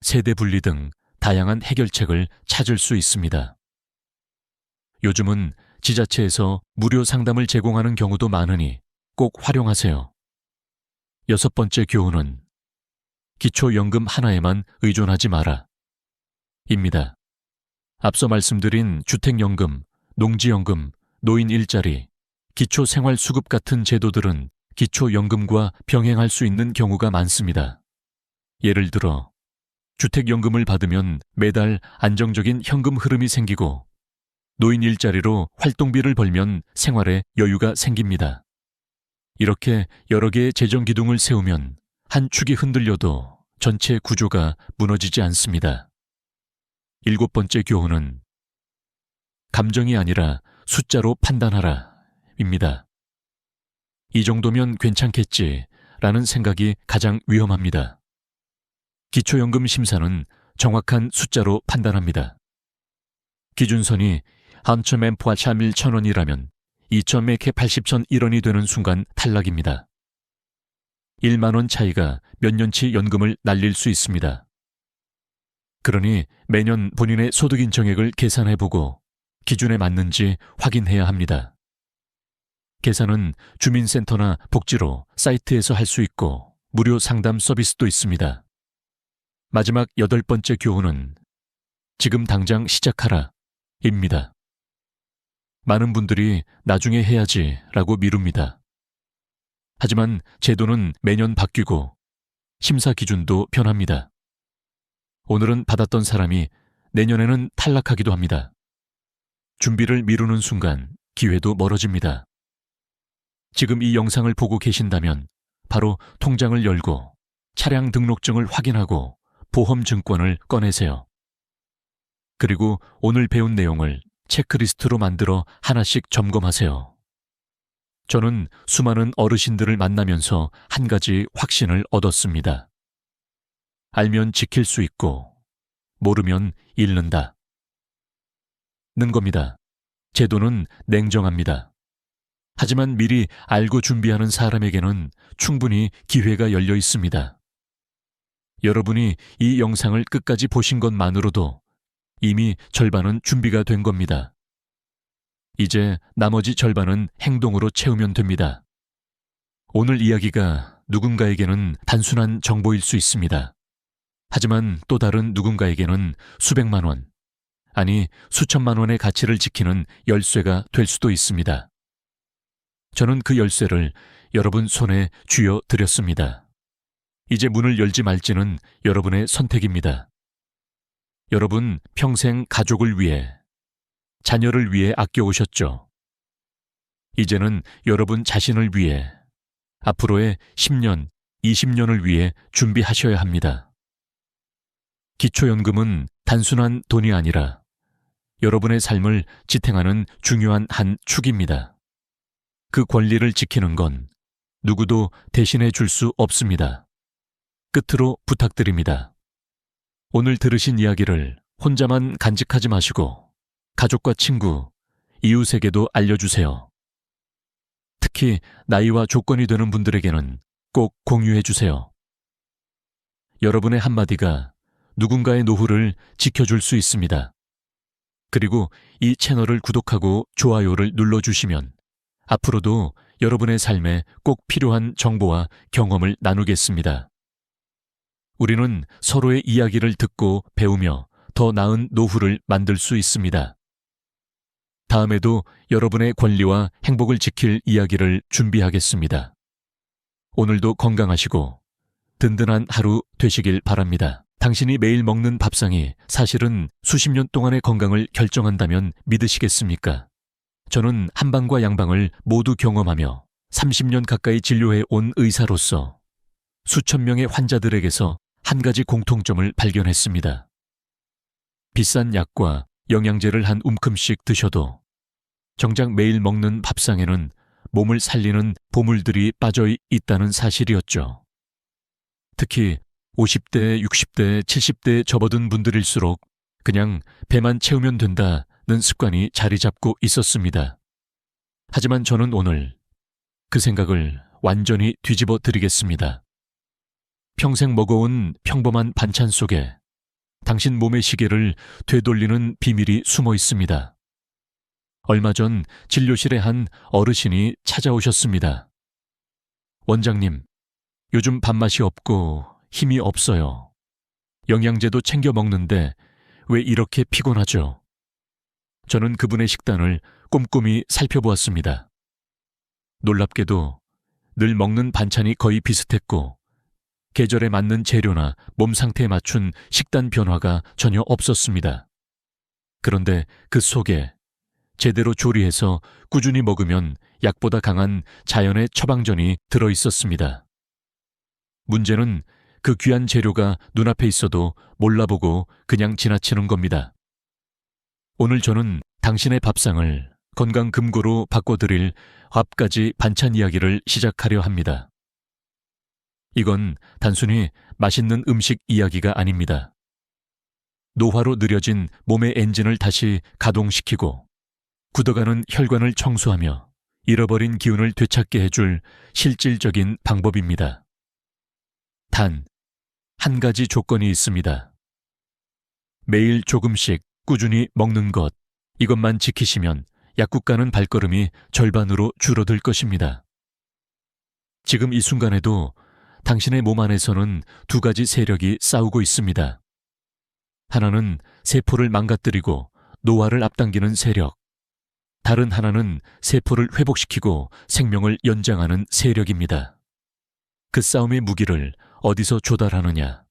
세대 분리 등 다양한 해결책을 찾을 수 있습니다. 요즘은 지자체에서 무료 상담을 제공하는 경우도 많으니 꼭 활용하세요. 6번째 교훈은 기초연금 하나에만 의존하지 마라 입니다. 앞서 말씀드린 주택연금, 농지연금, 노인 일자리, 기초생활수급 같은 제도들은 기초연금과 병행할 수 있는 경우가 많습니다. 예를 들어 주택연금을 받으면 매달 안정적인 현금 흐름이 생기고 노인 일자리로 활동비를 벌면 생활에 여유가 생깁니다. 이렇게 여러 개의 재정 기둥을 세우면 한 축이 흔들려도 전체 구조가 무너지지 않습니다. 7번째 교훈은 감정이 아니라 숫자로 판단하라 입니다. 이 정도면 괜찮겠지 라는 생각이 가장 위험합니다. 기초연금 심사는 정확한 숫자로 판단합니다. 기준선이 한점엔 포함 1,000원이라면 2점에 캐 80천 1원이 되는 순간 탈락입니다. 1만 원 차이가 몇 년치 연금을 날릴 수 있습니다. 그러니 매년 본인의 소득 인정액을 계산해보고 기준에 맞는지 확인해야 합니다. 계산은 주민센터나 복지로 사이트에서 할 수 있고 무료 상담 서비스도 있습니다. 마지막 8번째 교훈은 지금 당장 시작하라 입니다. 많은 분들이 나중에 해야지 라고 미룹니다. 하지만 제도는 매년 바뀌고 심사 기준도 변합니다. 오늘은 받았던 사람이 내년에는 탈락하기도 합니다. 준비를 미루는 순간 기회도 멀어집니다. 지금 이 영상을 보고 계신다면 바로 통장을 열고 차량 등록증을 확인하고 보험증권을 꺼내세요. 그리고 오늘 배운 내용을 체크리스트로 만들어 하나씩 점검하세요. 저는 수많은 어르신들을 만나면서 한 가지 확신을 얻었습니다. 알면 지킬 수 있고 모르면 잃는다. 는 겁니다. 제도는 냉정합니다. 하지만 미리 알고 준비하는 사람에게는 충분히 기회가 열려 있습니다. 여러분이 이 영상을 끝까지 보신 것만으로도 이미 절반은 준비가 된 겁니다. 이제 나머지 절반은 행동으로 채우면 됩니다. 오늘 이야기가 누군가에게는 단순한 정보일 수 있습니다. 하지만 또 다른 누군가에게는 수백만 원, 아니 수천만 원의 가치를 지키는 열쇠가 될 수도 있습니다. 저는 그 열쇠를 여러분 손에 쥐어 드렸습니다. 이제 문을 열지 말지는 여러분의 선택입니다. 여러분 평생 가족을 위해, 자녀를 위해 아껴오셨죠. 이제는 여러분 자신을 위해, 앞으로의 10년, 20년을 위해 준비하셔야 합니다. 기초연금은 단순한 돈이 아니라 여러분의 삶을 지탱하는 중요한 한 축입니다. 그 권리를 지키는 건 누구도 대신해 줄 수 없습니다. 끝으로 부탁드립니다. 오늘 들으신 이야기를 혼자만 간직하지 마시고 가족과 친구, 이웃에게도 알려주세요. 특히 나이와 조건이 되는 분들에게는 꼭 공유해 주세요. 여러분의 한마디가 누군가의 노후를 지켜줄 수 있습니다. 그리고 이 채널을 구독하고 좋아요를 눌러주시면 앞으로도 여러분의 삶에 꼭 필요한 정보와 경험을 나누겠습니다. 우리는 서로의 이야기를 듣고 배우며 더 나은 노후를 만들 수 있습니다. 다음에도 여러분의 권리와 행복을 지킬 이야기를 준비하겠습니다. 오늘도 건강하시고 든든한 하루 되시길 바랍니다. 당신이 매일 먹는 밥상이 사실은 수십 년 동안의 건강을 결정한다면 믿으시겠습니까? 저는 한방과 양방을 모두 경험하며 30년 가까이 진료해 온 의사로서 수천 명의 환자들에게서 한 가지 공통점을 발견했습니다. 비싼 약과 영양제를 한 움큼씩 드셔도 정작 매일 먹는 밥상에는 몸을 살리는 보물들이 빠져 있다는 사실이었죠. 특히 50대, 60대, 70대에 접어든 분들일수록 그냥 배만 채우면 된다는 습관이 자리 잡고 있었습니다. 하지만 저는 오늘 그 생각을 완전히 뒤집어 드리겠습니다. 평생 먹어온 평범한 반찬 속에 당신 몸의 시계를 되돌리는 비밀이 숨어 있습니다. 얼마 전 진료실에 한 어르신이 찾아오셨습니다. 원장님, 요즘 밥맛이 없고 힘이 없어요. 영양제도 챙겨 먹는데 왜 이렇게 피곤하죠? 저는 그분의 식단을 꼼꼼히 살펴보았습니다. 놀랍게도 늘 먹는 반찬이 거의 비슷했고 계절에 맞는 재료나 몸 상태에 맞춘 식단 변화가 전혀 없었습니다. 그런데 그 속에 제대로 조리해서 꾸준히 먹으면 약보다 강한 자연의 처방전이 들어 있었습니다. 문제는 그 귀한 재료가 눈앞에 있어도 몰라보고 그냥 지나치는 겁니다. 오늘 저는 당신의 밥상을 건강 금고로 바꿔드릴 9가지 반찬 이야기를 시작하려 합니다. 이건 단순히 맛있는 음식 이야기가 아닙니다. 노화로 느려진 몸의 엔진을 다시 가동시키고 굳어가는 혈관을 청소하며 잃어버린 기운을 되찾게 해줄 실질적인 방법입니다. 단, 한 가지 조건이 있습니다. 매일 조금씩 꾸준히 먹는 것, 이것만 지키시면 약국 가는 발걸음이 절반으로 줄어들 것입니다. 지금 이 순간에도 당신의 몸 안에서는 2가지 세력이 싸우고 있습니다. 하나는 세포를 망가뜨리고 노화를 앞당기는 세력, 다른 하나는 세포를 회복시키고 생명을 연장하는 세력입니다. 그 싸움의 무기를 어디서 조달하느냐?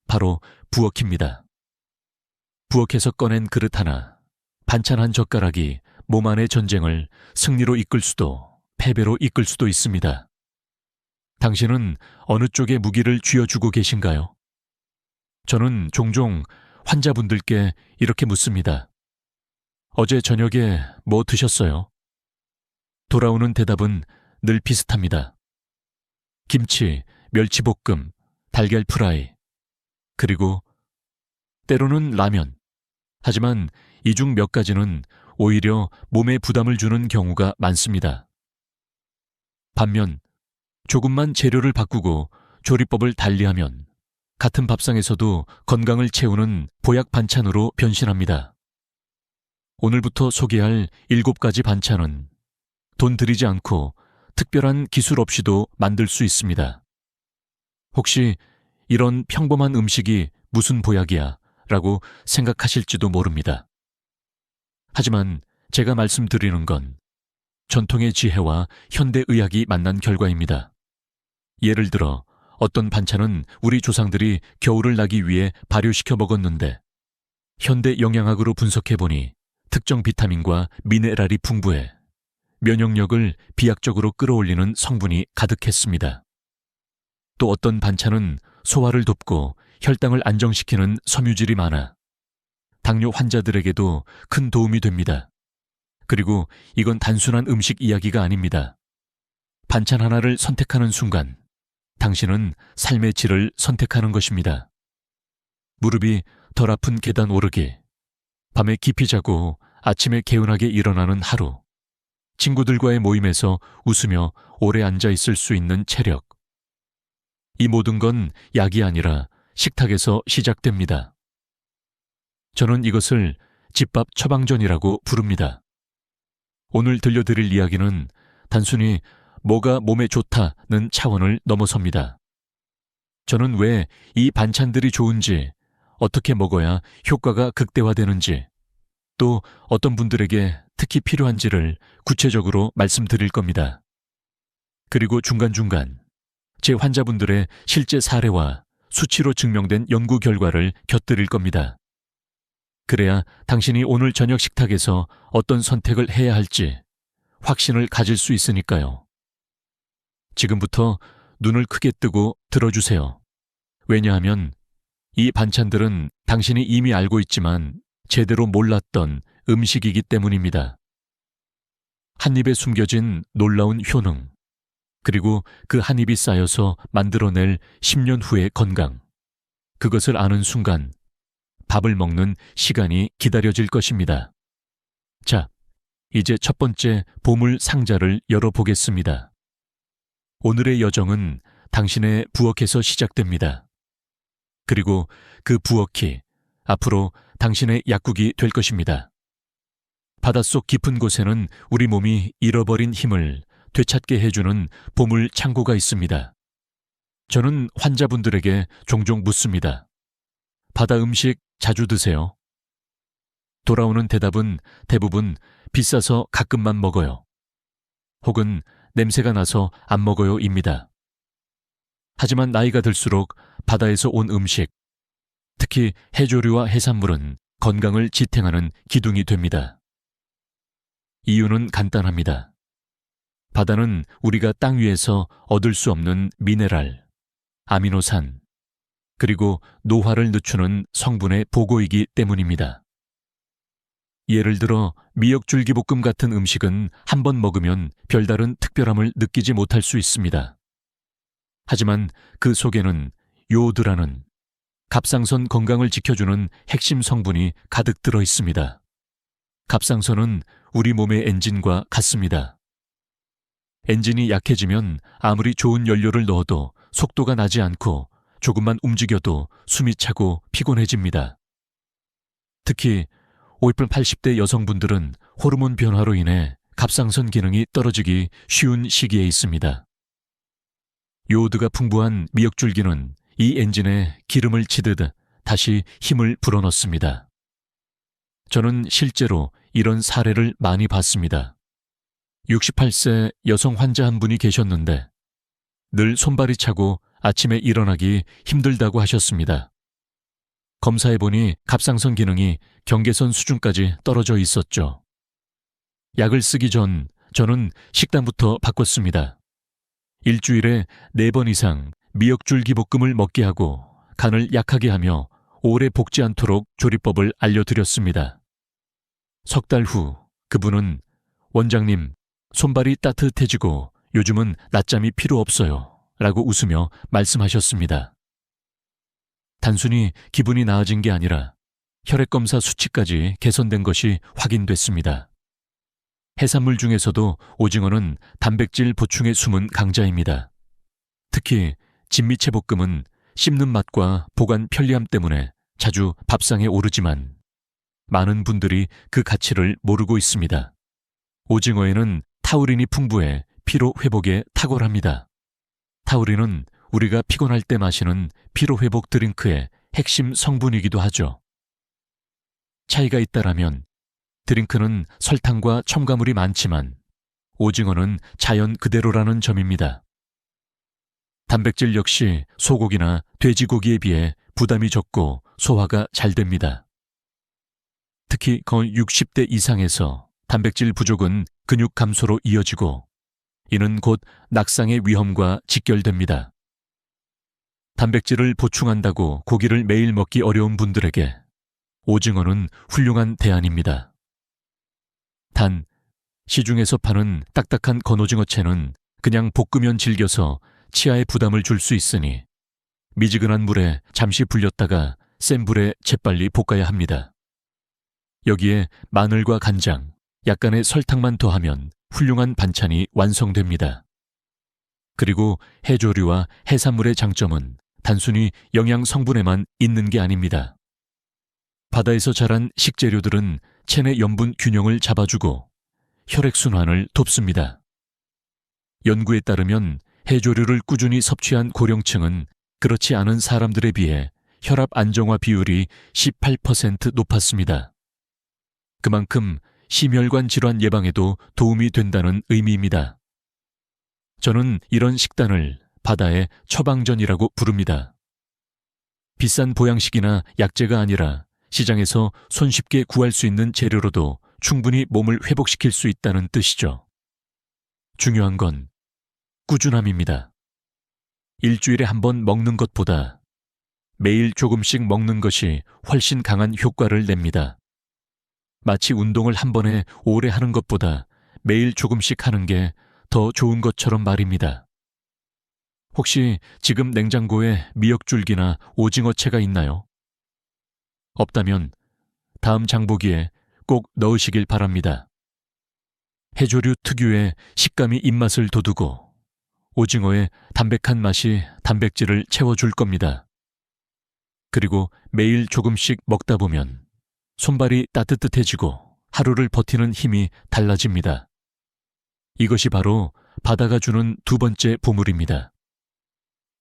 바로 부엌입니다. 부엌에서 꺼낸 그릇 하나, 반찬 한 젓가락이 몸 안의 전쟁을 승리로 이끌 수도 패배로 이끌 수도 있습니다. 당신은 어느 쪽에 무기를 쥐어주고 계신가요? 저는 종종 환자분들께 이렇게 묻습니다. 어제 저녁에 뭐 드셨어요? 돌아오는 대답은 늘 비슷합니다. 김치, 멸치볶음, 달걀 프라이, 그리고 때로는 라면. 하지만 이 중 몇 가지는 오히려 몸에 부담을 주는 경우가 많습니다. 반면 조금만 재료를 바꾸고 조리법을 달리하면 같은 밥상에서도 건강을 채우는 보약 반찬으로 변신합니다. 오늘부터 소개할 7가지 반찬은 돈 들이지 않고 특별한 기술 없이도 만들 수 있습니다. 혹시 이런 평범한 음식이 무슨 보약이야? 라고 생각하실지도 모릅니다. 하지만 제가 말씀드리는 건 전통의 지혜와 현대의학이 만난 결과입니다. 예를 들어 어떤 반찬은 우리 조상들이 겨울을 나기 위해 발효시켜 먹었는데 현대 영양학으로 분석해보니 특정 비타민과 미네랄이 풍부해 면역력을 비약적으로 끌어올리는 성분이 가득했습니다. 또 어떤 반찬은 소화를 돕고 혈당을 안정시키는 섬유질이 많아 당뇨 환자들에게도 큰 도움이 됩니다. 그리고 이건 단순한 음식 이야기가 아닙니다. 반찬 하나를 선택하는 순간 당신은 삶의 질을 선택하는 것입니다. 무릎이 덜 아픈 계단 오르기, 밤에 깊이 자고 아침에 개운하게 일어나는 하루, 친구들과의 모임에서 웃으며 오래 앉아 있을 수 있는 체력. 이 모든 건 약이 아니라 식탁에서 시작됩니다. 저는 이것을 집밥 처방전이라고 부릅니다. 오늘 들려드릴 이야기는 단순히 뭐가 몸에 좋다는 차원을 넘어섭니다. 저는 왜 이 반찬들이 좋은지, 어떻게 먹어야 효과가 극대화되는지, 또 어떤 분들에게 특히 필요한지를 구체적으로 말씀드릴 겁니다. 그리고 중간중간 제 환자분들의 실제 사례와 수치로 증명된 연구 결과를 곁들일 겁니다. 그래야 당신이 오늘 저녁 식탁에서 어떤 선택을 해야 할지 확신을 가질 수 있으니까요. 지금부터 눈을 크게 뜨고 들어주세요. 왜냐하면 이 반찬들은 당신이 이미 알고 있지만 제대로 몰랐던 음식이기 때문입니다. 한 입에 숨겨진 놀라운 효능, 그리고 그 한 입이 쌓여서 만들어낼 10년 후의 건강. 그것을 아는 순간 밥을 먹는 시간이 기다려질 것입니다. 자, 이제 첫 번째 보물 상자를 열어보겠습니다. 오늘의 여정은 당신의 부엌에서 시작됩니다. 그리고 그 부엌이 앞으로 당신의 약국이 될 것입니다. 바닷속 깊은 곳에는 우리 몸이 잃어버린 힘을 되찾게 해주는 보물 창고가 있습니다. 저는 환자분들에게 종종 묻습니다. 바다 음식 자주 드세요? 돌아오는 대답은 대부분 비싸서 가끔만 먹어요. 혹은 냄새가 나서 안 먹어요입니다. 하지만 나이가 들수록 바다에서 온 음식, 특히 해조류와 해산물은 건강을 지탱하는 기둥이 됩니다. 이유는 간단합니다. 바다는 우리가 땅 위에서 얻을 수 없는 미네랄, 아미노산, 그리고 노화를 늦추는 성분의 보고이기 때문입니다. 예를 들어 미역줄기볶음 같은 음식은 한 번 먹으면 별다른 특별함을 느끼지 못할 수 있습니다. 하지만 그 속에는 요오드라는 갑상선 건강을 지켜주는 핵심 성분이 가득 들어 있습니다. 갑상선은 우리 몸의 엔진과 같습니다. 엔진이 약해지면 아무리 좋은 연료를 넣어도 속도가 나지 않고 조금만 움직여도 숨이 차고 피곤해집니다. 특히 50, 80대 여성분들은 호르몬 변화로 인해 갑상선 기능이 떨어지기 쉬운 시기에 있습니다. 요오드가 풍부한 미역줄기는 이 엔진에 기름을 치듯 다시 힘을 불어넣습니다. 저는 실제로 이런 사례를 많이 봤습니다. 68세 여성 환자 한 분이 계셨는데 늘 손발이 차고 아침에 일어나기 힘들다고 하셨습니다. 검사해보니 갑상선 기능이 경계선 수준까지 떨어져 있었죠. 약을 쓰기 전 저는 식단부터 바꿨습니다. 일주일에 4번 이상 미역줄기볶음을 먹게 하고 간을 약하게 하며 오래 볶지 않도록 조리법을 알려드렸습니다. 석 달 후 그분은 원장님, 손발이 따뜻해지고 요즘은 낮잠이 필요 없어요 라고 웃으며 말씀하셨습니다. 단순히 기분이 나아진 게 아니라 혈액검사 수치까지 개선된 것이 확인됐습니다. 해산물 중에서도 오징어는 단백질 보충에 숨은 강자입니다. 특히 진미채볶음은 씹는 맛과 보관 편리함 때문에 자주 밥상에 오르지만 많은 분들이 그 가치를 모르고 있습니다. 오징어에는 타우린이 풍부해 피로 회복에 탁월합니다. 타우린은 우리가 피곤할 때 마시는 피로회복 드링크의 핵심 성분이기도 하죠. 차이가 있다라면 드링크는 설탕과 첨가물이 많지만 오징어는 자연 그대로라는 점입니다. 단백질 역시 소고기나 돼지고기에 비해 부담이 적고 소화가 잘 됩니다. 특히 거의 60대 이상에서 단백질 부족은 근육 감소로 이어지고 이는 곧 낙상의 위험과 직결됩니다. 단백질을 보충한다고 고기를 매일 먹기 어려운 분들에게 오징어는 훌륭한 대안입니다. 단, 시중에서 파는 딱딱한 건오징어채는 그냥 볶으면 질겨서 치아에 부담을 줄 수 있으니 미지근한 물에 잠시 불렸다가 센 불에 재빨리 볶아야 합니다. 여기에 마늘과 간장, 약간의 설탕만 더하면 훌륭한 반찬이 완성됩니다. 그리고 해조류와 해산물의 장점은 단순히 영양 성분에만 있는 게 아닙니다. 바다에서 자란 식재료들은 체내 염분 균형을 잡아주고 혈액순환을 돕습니다. 연구에 따르면 해조류를 꾸준히 섭취한 고령층은 그렇지 않은 사람들에 비해 혈압 안정화 비율이 18% 높았습니다. 그만큼 심혈관 질환 예방에도 도움이 된다는 의미입니다. 저는 이런 식단을 바다의 처방전이라고 부릅니다. 비싼 보양식이나 약재가 아니라 시장에서 손쉽게 구할 수 있는 재료로도 충분히 몸을 회복시킬 수 있다는 뜻이죠. 중요한 건 꾸준함입니다. 일주일에 한 번 먹는 것보다 매일 조금씩 먹는 것이 훨씬 강한 효과를 냅니다. 마치 운동을 한 번에 오래 하는 것보다 매일 조금씩 하는 게 더 좋은 것처럼 말입니다. 혹시 지금 냉장고에 미역줄기나 오징어채가 있나요? 없다면 다음 장보기에 꼭 넣으시길 바랍니다. 해조류 특유의 식감이 입맛을 돋우고 오징어의 담백한 맛이 단백질을 채워줄 겁니다. 그리고 매일 조금씩 먹다 보면 손발이 따뜻해지고 하루를 버티는 힘이 달라집니다. 이것이 바로 바다가 주는 두 번째 보물입니다.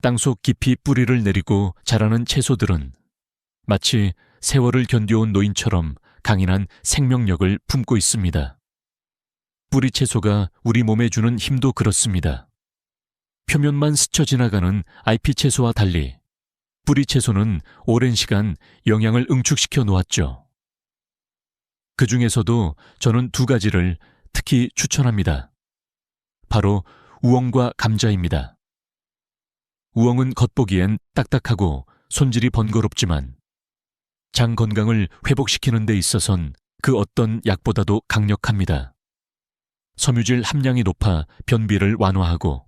땅속 깊이 뿌리를 내리고 자라는 채소들은 마치 세월을 견뎌온 노인처럼 강인한 생명력을 품고 있습니다. 뿌리 채소가 우리 몸에 주는 힘도 그렇습니다. 표면만 스쳐 지나가는 잎이 채소와 달리 뿌리 채소는 오랜 시간 영양을 응축시켜 놓았죠. 그 중에서도 저는 두 가지를 특히 추천합니다. 바로 우엉과 감자입니다. 우엉은 겉보기엔 딱딱하고 손질이 번거롭지만 장 건강을 회복시키는 데 있어선 그 어떤 약보다도 강력합니다. 섬유질 함량이 높아 변비를 완화하고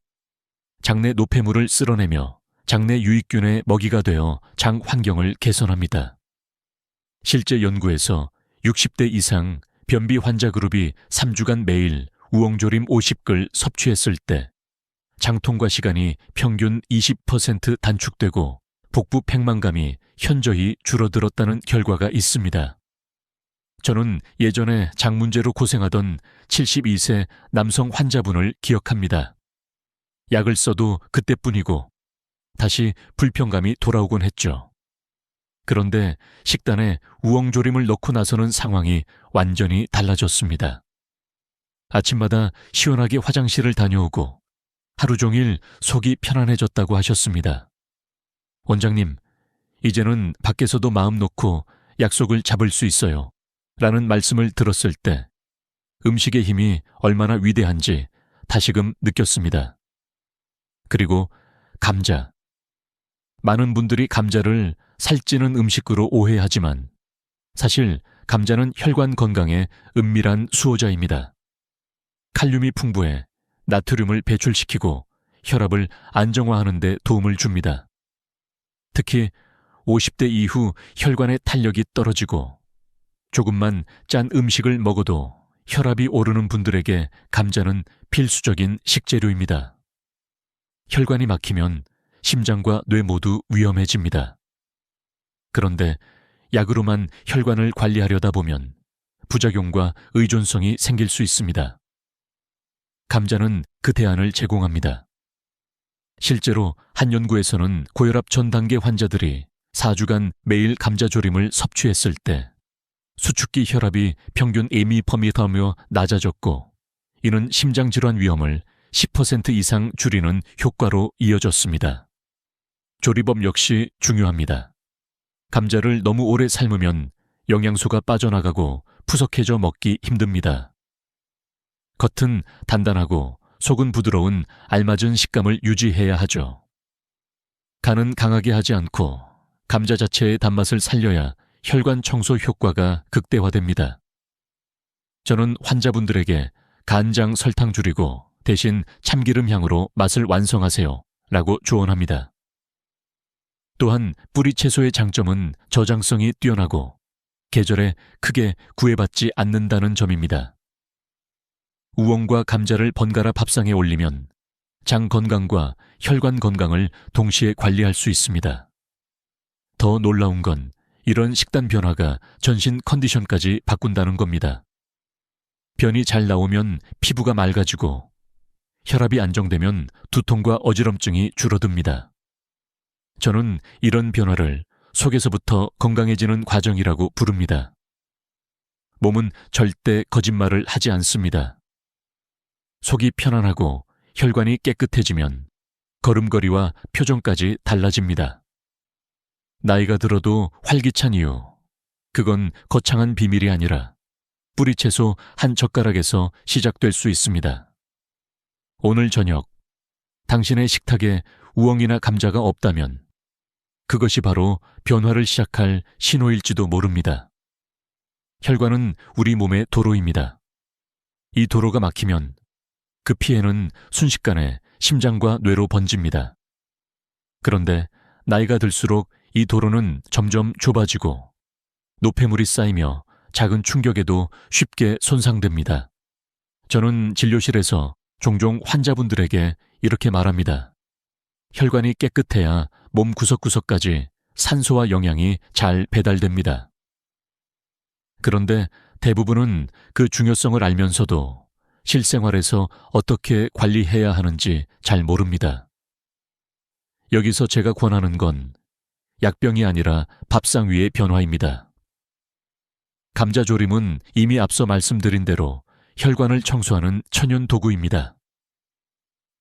장내 노폐물을 쓸어내며 장내 유익균의 먹이가 되어 장 환경을 개선합니다. 실제 연구에서 60대 이상 변비 환자 그룹이 3주간 매일 우엉조림 50글 섭취했을 때 장통과 시간이 평균 20% 단축되고 복부 팽만감이 현저히 줄어들었다는 결과가 있습니다. 저는 예전에 장 문제로 고생하던 72세 남성 환자분을 기억합니다. 약을 써도 그때뿐이고 다시 불편감이 돌아오곤 했죠. 그런데 식단에 우엉조림을 넣고 나서는 상황이 완전히 달라졌습니다. 아침마다 시원하게 화장실을 다녀오고 하루 종일 속이 편안해졌다고 하셨습니다. 원장님, 이제는 밖에서도 마음 놓고 약속을 잡을 수 있어요. 라는 말씀을 들었을 때 음식의 힘이 얼마나 위대한지 다시금 느꼈습니다. 그리고 감자. 많은 분들이 감자를 살찌는 음식으로 오해하지만 사실 감자는 혈관 건강에 은밀한 수호자입니다. 칼륨이 풍부해 나트륨을 배출시키고 혈압을 안정화하는 데 도움을 줍니다. 특히 50대 이후 혈관의 탄력이 떨어지고 조금만 짠 음식을 먹어도 혈압이 오르는 분들에게 감자는 필수적인 식재료입니다. 혈관이 막히면 심장과 뇌 모두 위험해집니다. 그런데 약으로만 혈관을 관리하려다 보면 부작용과 의존성이 생길 수 있습니다. 감자는 그 대안을 제공합니다. 실제로 한 연구에서는 고혈압 전 단계 환자들이 4주간 매일 감자조림을 섭취했을 때 수축기 혈압이 평균 2ml/m며 낮아졌고 이는 심장질환 위험을 10% 이상 줄이는 효과로 이어졌습니다. 조리법 역시 중요합니다. 감자를 너무 오래 삶으면 영양소가 빠져나가고 푸석해져 먹기 힘듭니다. 겉은 단단하고 속은 부드러운 알맞은 식감을 유지해야 하죠. 간은 강하게 하지 않고 감자 자체의 단맛을 살려야 혈관 청소 효과가 극대화됩니다. 저는 환자분들에게 간장 설탕 줄이고 대신 참기름 향으로 맛을 완성하세요 라고 조언합니다. 또한 뿌리 채소의 장점은 저장성이 뛰어나고 계절에 크게 구애받지 않는다는 점입니다. 우엉과 감자를 번갈아 밥상에 올리면 장 건강과 혈관 건강을 동시에 관리할 수 있습니다. 더 놀라운 건 이런 식단 변화가 전신 컨디션까지 바꾼다는 겁니다. 변이 잘 나오면 피부가 맑아지고 혈압이 안정되면 두통과 어지럼증이 줄어듭니다. 저는 이런 변화를 속에서부터 건강해지는 과정이라고 부릅니다. 몸은 절대 거짓말을 하지 않습니다. 속이 편안하고 혈관이 깨끗해지면 걸음걸이와 표정까지 달라집니다. 나이가 들어도 활기찬 이유, 그건 거창한 비밀이 아니라 뿌리채소 한 젓가락에서 시작될 수 있습니다. 오늘 저녁, 당신의 식탁에 우엉이나 감자가 없다면 그것이 바로 변화를 시작할 신호일지도 모릅니다. 혈관은 우리 몸의 도로입니다. 이 도로가 막히면 그 피해는 순식간에 심장과 뇌로 번집니다. 그런데 나이가 들수록 이 도로는 점점 좁아지고 노폐물이 쌓이며 작은 충격에도 쉽게 손상됩니다. 저는 진료실에서 종종 환자분들에게 이렇게 말합니다. 혈관이 깨끗해야 몸 구석구석까지 산소와 영양이 잘 배달됩니다. 그런데 대부분은 그 중요성을 알면서도 실생활에서 어떻게 관리해야 하는지 잘 모릅니다. 여기서 제가 권하는 건 약병이 아니라 밥상 위의 변화입니다. 감자조림은 이미 앞서 말씀드린 대로 혈관을 청소하는 천연 도구입니다.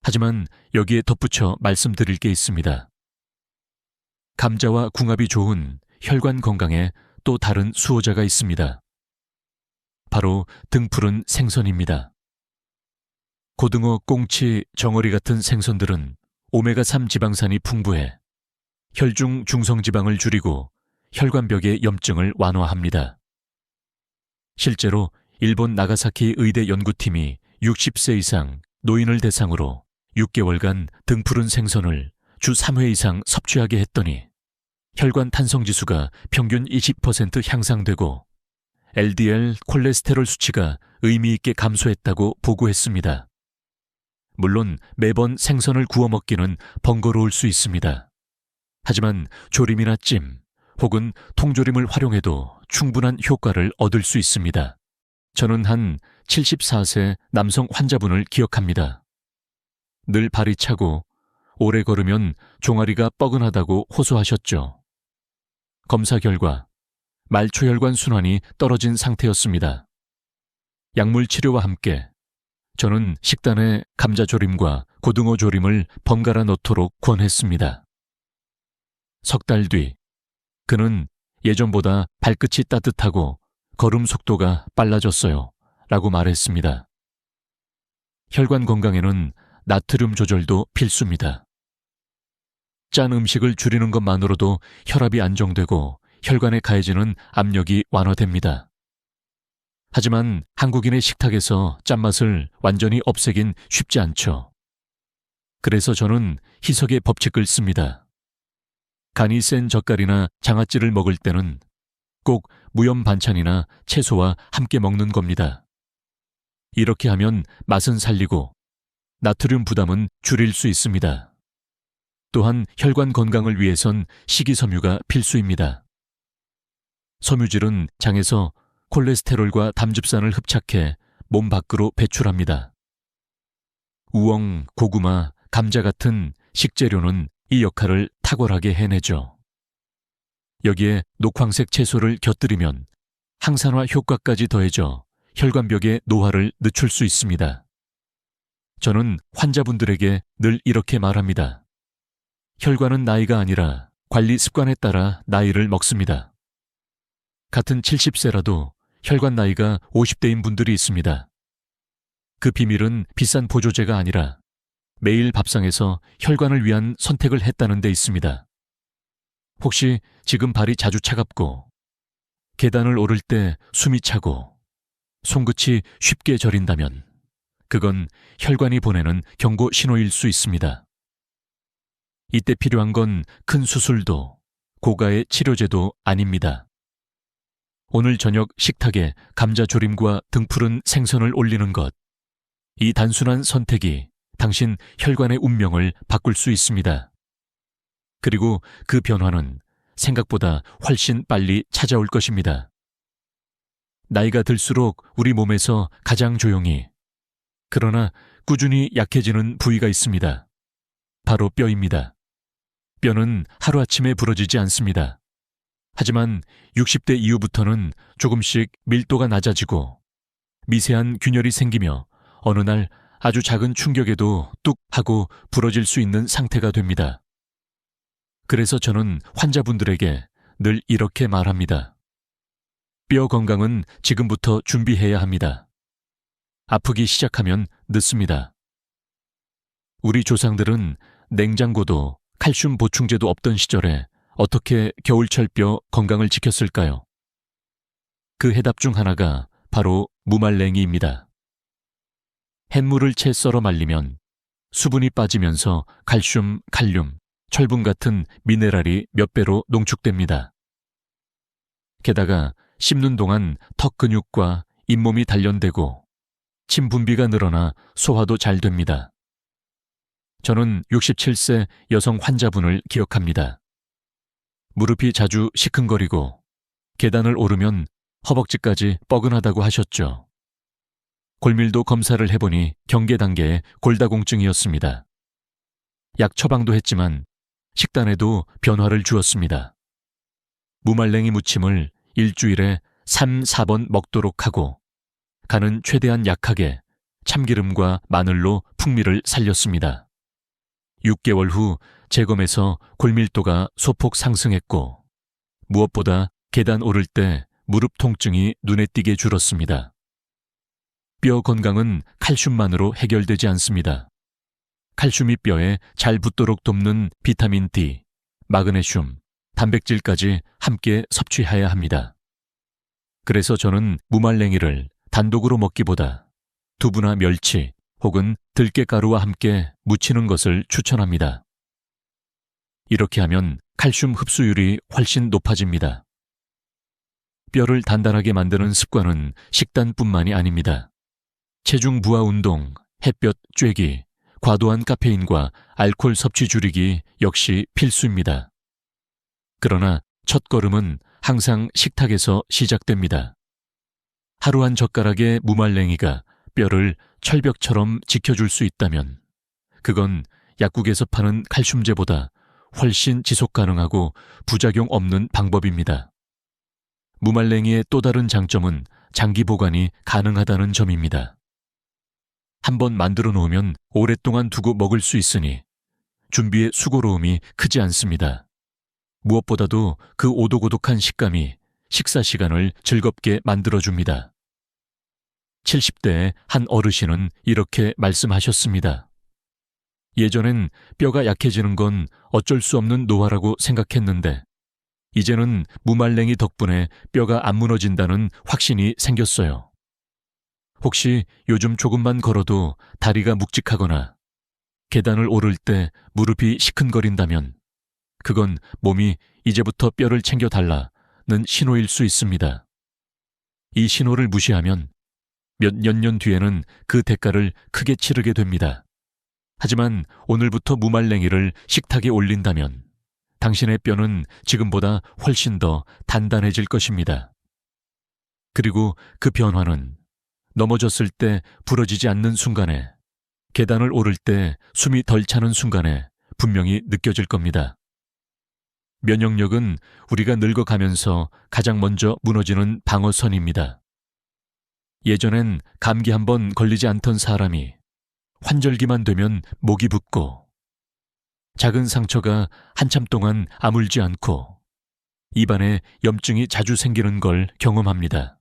하지만 여기에 덧붙여 말씀드릴 게 있습니다. 감자와 궁합이 좋은 혈관 건강에 또 다른 수호자가 있습니다. 바로 등푸른 생선입니다. 고등어, 꽁치, 정어리 같은 생선들은 오메가3 지방산이 풍부해 혈중 중성지방을 줄이고 혈관벽의 염증을 완화합니다. 실제로 일본 나가사키 의대 연구팀이 60세 이상 노인을 대상으로 6개월간 등푸른 생선을 주 3회 이상 섭취하게 했더니 혈관 탄성지수가 평균 20% 향상되고 LDL 콜레스테롤 수치가 의미 있게 감소했다고 보고했습니다. 물론 매번 생선을 구워 먹기는 번거로울 수 있습니다. 하지만 조림이나 찜 혹은 통조림을 활용해도 충분한 효과를 얻을 수 있습니다. 저는 한 74세 남성 환자분을 기억합니다. 늘 발이 차고 오래 걸으면 종아리가 뻐근하다고 호소하셨죠. 검사 결과 말초혈관 순환이 떨어진 상태였습니다. 약물 치료와 함께 저는 식단에 감자조림과 고등어조림을 번갈아 넣도록 권했습니다. 석 달 뒤 그는 예전보다 발끝이 따뜻하고 걸음 속도가 빨라졌어요 라고 말했습니다. 혈관 건강에는 나트륨 조절도 필수입니다. 짠 음식을 줄이는 것만으로도 혈압이 안정되고 혈관에 가해지는 압력이 완화됩니다. 하지만 한국인의 식탁에서 짠맛을 완전히 없애긴 쉽지 않죠. 그래서 저는 희석의 법칙을 씁니다. 간이 센 젓갈이나 장아찌를 먹을 때는 꼭 무염 반찬이나 채소와 함께 먹는 겁니다. 이렇게 하면 맛은 살리고 나트륨 부담은 줄일 수 있습니다. 또한 혈관 건강을 위해선 식이섬유가 필수입니다. 섬유질은 장에서 콜레스테롤과 담즙산을 흡착해 몸 밖으로 배출합니다. 우엉, 고구마, 감자 같은 식재료는 이 역할을 탁월하게 해내죠. 여기에 녹황색 채소를 곁들이면 항산화 효과까지 더해져 혈관벽의 노화를 늦출 수 있습니다. 저는 환자분들에게 늘 이렇게 말합니다. 혈관은 나이가 아니라 관리 습관에 따라 나이를 먹습니다. 같은 70세라도 혈관 나이가 50대인 분들이 있습니다. 그 비밀은 비싼 보조제가 아니라 매일 밥상에서 혈관을 위한 선택을 했다는 데 있습니다. 혹시 지금 발이 자주 차갑고 계단을 오를 때 숨이 차고 손끝이 쉽게 저린다면 그건 혈관이 보내는 경고 신호일 수 있습니다. 이때 필요한 건 큰 수술도 고가의 치료제도 아닙니다. 오늘 저녁 식탁에 감자조림과 등푸른 생선을 올리는 것, 이 단순한 선택이 당신 혈관의 운명을 바꿀 수 있습니다. 그리고 그 변화는 생각보다 훨씬 빨리 찾아올 것입니다. 나이가 들수록 우리 몸에서 가장 조용히, 그러나 꾸준히 약해지는 부위가 있습니다. 바로 뼈입니다. 뼈는 하루아침에 부러지지 않습니다. 하지만 60대 이후부터는 조금씩 밀도가 낮아지고 미세한 균열이 생기며 어느 날 아주 작은 충격에도 뚝 하고 부러질 수 있는 상태가 됩니다. 그래서 저는 환자분들에게 늘 이렇게 말합니다. 뼈 건강은 지금부터 준비해야 합니다. 아프기 시작하면 늦습니다. 우리 조상들은 냉장고도 칼슘 보충제도 없던 시절에 어떻게 겨울철 뼈 건강을 지켰을까요? 그 해답 중 하나가 바로 무말랭이입니다. 햇물을 채 썰어 말리면 수분이 빠지면서 칼슘, 칼륨, 철분 같은 미네랄이 몇 배로 농축됩니다. 게다가 씹는 동안 턱 근육과 잇몸이 단련되고 침 분비가 늘어나 소화도 잘 됩니다. 저는 67세 여성 환자분을 기억합니다. 무릎이 자주 시큰거리고 계단을 오르면 허벅지까지 뻐근하다고 하셨죠. 골밀도 검사를 해보니 경계 단계의 골다공증이었습니다. 약 처방도 했지만 식단에도 변화를 주었습니다. 무말랭이 무침을 일주일에 3, 4번 먹도록 하고 간은 최대한 약하게 참기름과 마늘로 풍미를 살렸습니다. 6개월 후 재검에서 골밀도가 소폭 상승했고 무엇보다 계단 오를 때 무릎 통증이 눈에 띄게 줄었습니다. 뼈 건강은 칼슘만으로 해결되지 않습니다. 칼슘이 뼈에 잘 붙도록 돕는 비타민 D, 마그네슘, 단백질까지 함께 섭취해야 합니다. 그래서 저는 무말랭이를 단독으로 먹기보다 두부나 멸치 혹은 들깨가루와 함께 무치는 것을 추천합니다. 이렇게 하면 칼슘 흡수율이 훨씬 높아집니다. 뼈를 단단하게 만드는 습관은 식단뿐만이 아닙니다. 체중 부하 운동, 햇볕 쬐기, 과도한 카페인과 알코올 섭취 줄이기 역시 필수입니다. 그러나 첫걸음은 항상 식탁에서 시작됩니다. 하루 한 젓가락의 무말랭이가 뼈를 철벽처럼 지켜줄 수 있다면 그건 약국에서 파는 칼슘제보다 훨씬 지속 가능하고 부작용 없는 방법입니다. 무말랭이의 또 다른 장점은 장기 보관이 가능하다는 점입니다. 한번 만들어 놓으면 오랫동안 두고 먹을 수 있으니 준비의 수고로움이 크지 않습니다. 무엇보다도 그 오독오독한 식감이 식사 시간을 즐겁게 만들어줍니다. 70대의 한 어르신은 이렇게 말씀하셨습니다. 예전엔 뼈가 약해지는 건 어쩔 수 없는 노화라고 생각했는데 이제는 무말랭이 덕분에 뼈가 안 무너진다는 확신이 생겼어요. 혹시 요즘 조금만 걸어도 다리가 묵직하거나 계단을 오를 때 무릎이 시큰거린다면 그건 몸이 이제부터 뼈를 챙겨달라는 신호일 수 있습니다. 이 신호를 무시하면 몇 년 뒤에는 그 대가를 크게 치르게 됩니다. 하지만 오늘부터 무말랭이를 식탁에 올린다면 당신의 뼈는 지금보다 훨씬 더 단단해질 것입니다. 그리고 그 변화는 넘어졌을 때 부러지지 않는 순간에, 계단을 오를 때 숨이 덜 차는 순간에 분명히 느껴질 겁니다. 면역력은 우리가 늙어가면서 가장 먼저 무너지는 방어선입니다. 예전엔 감기 한번 걸리지 않던 사람이 환절기만 되면 목이 붓고 작은 상처가 한참 동안 아물지 않고 입안에 염증이 자주 생기는 걸 경험합니다.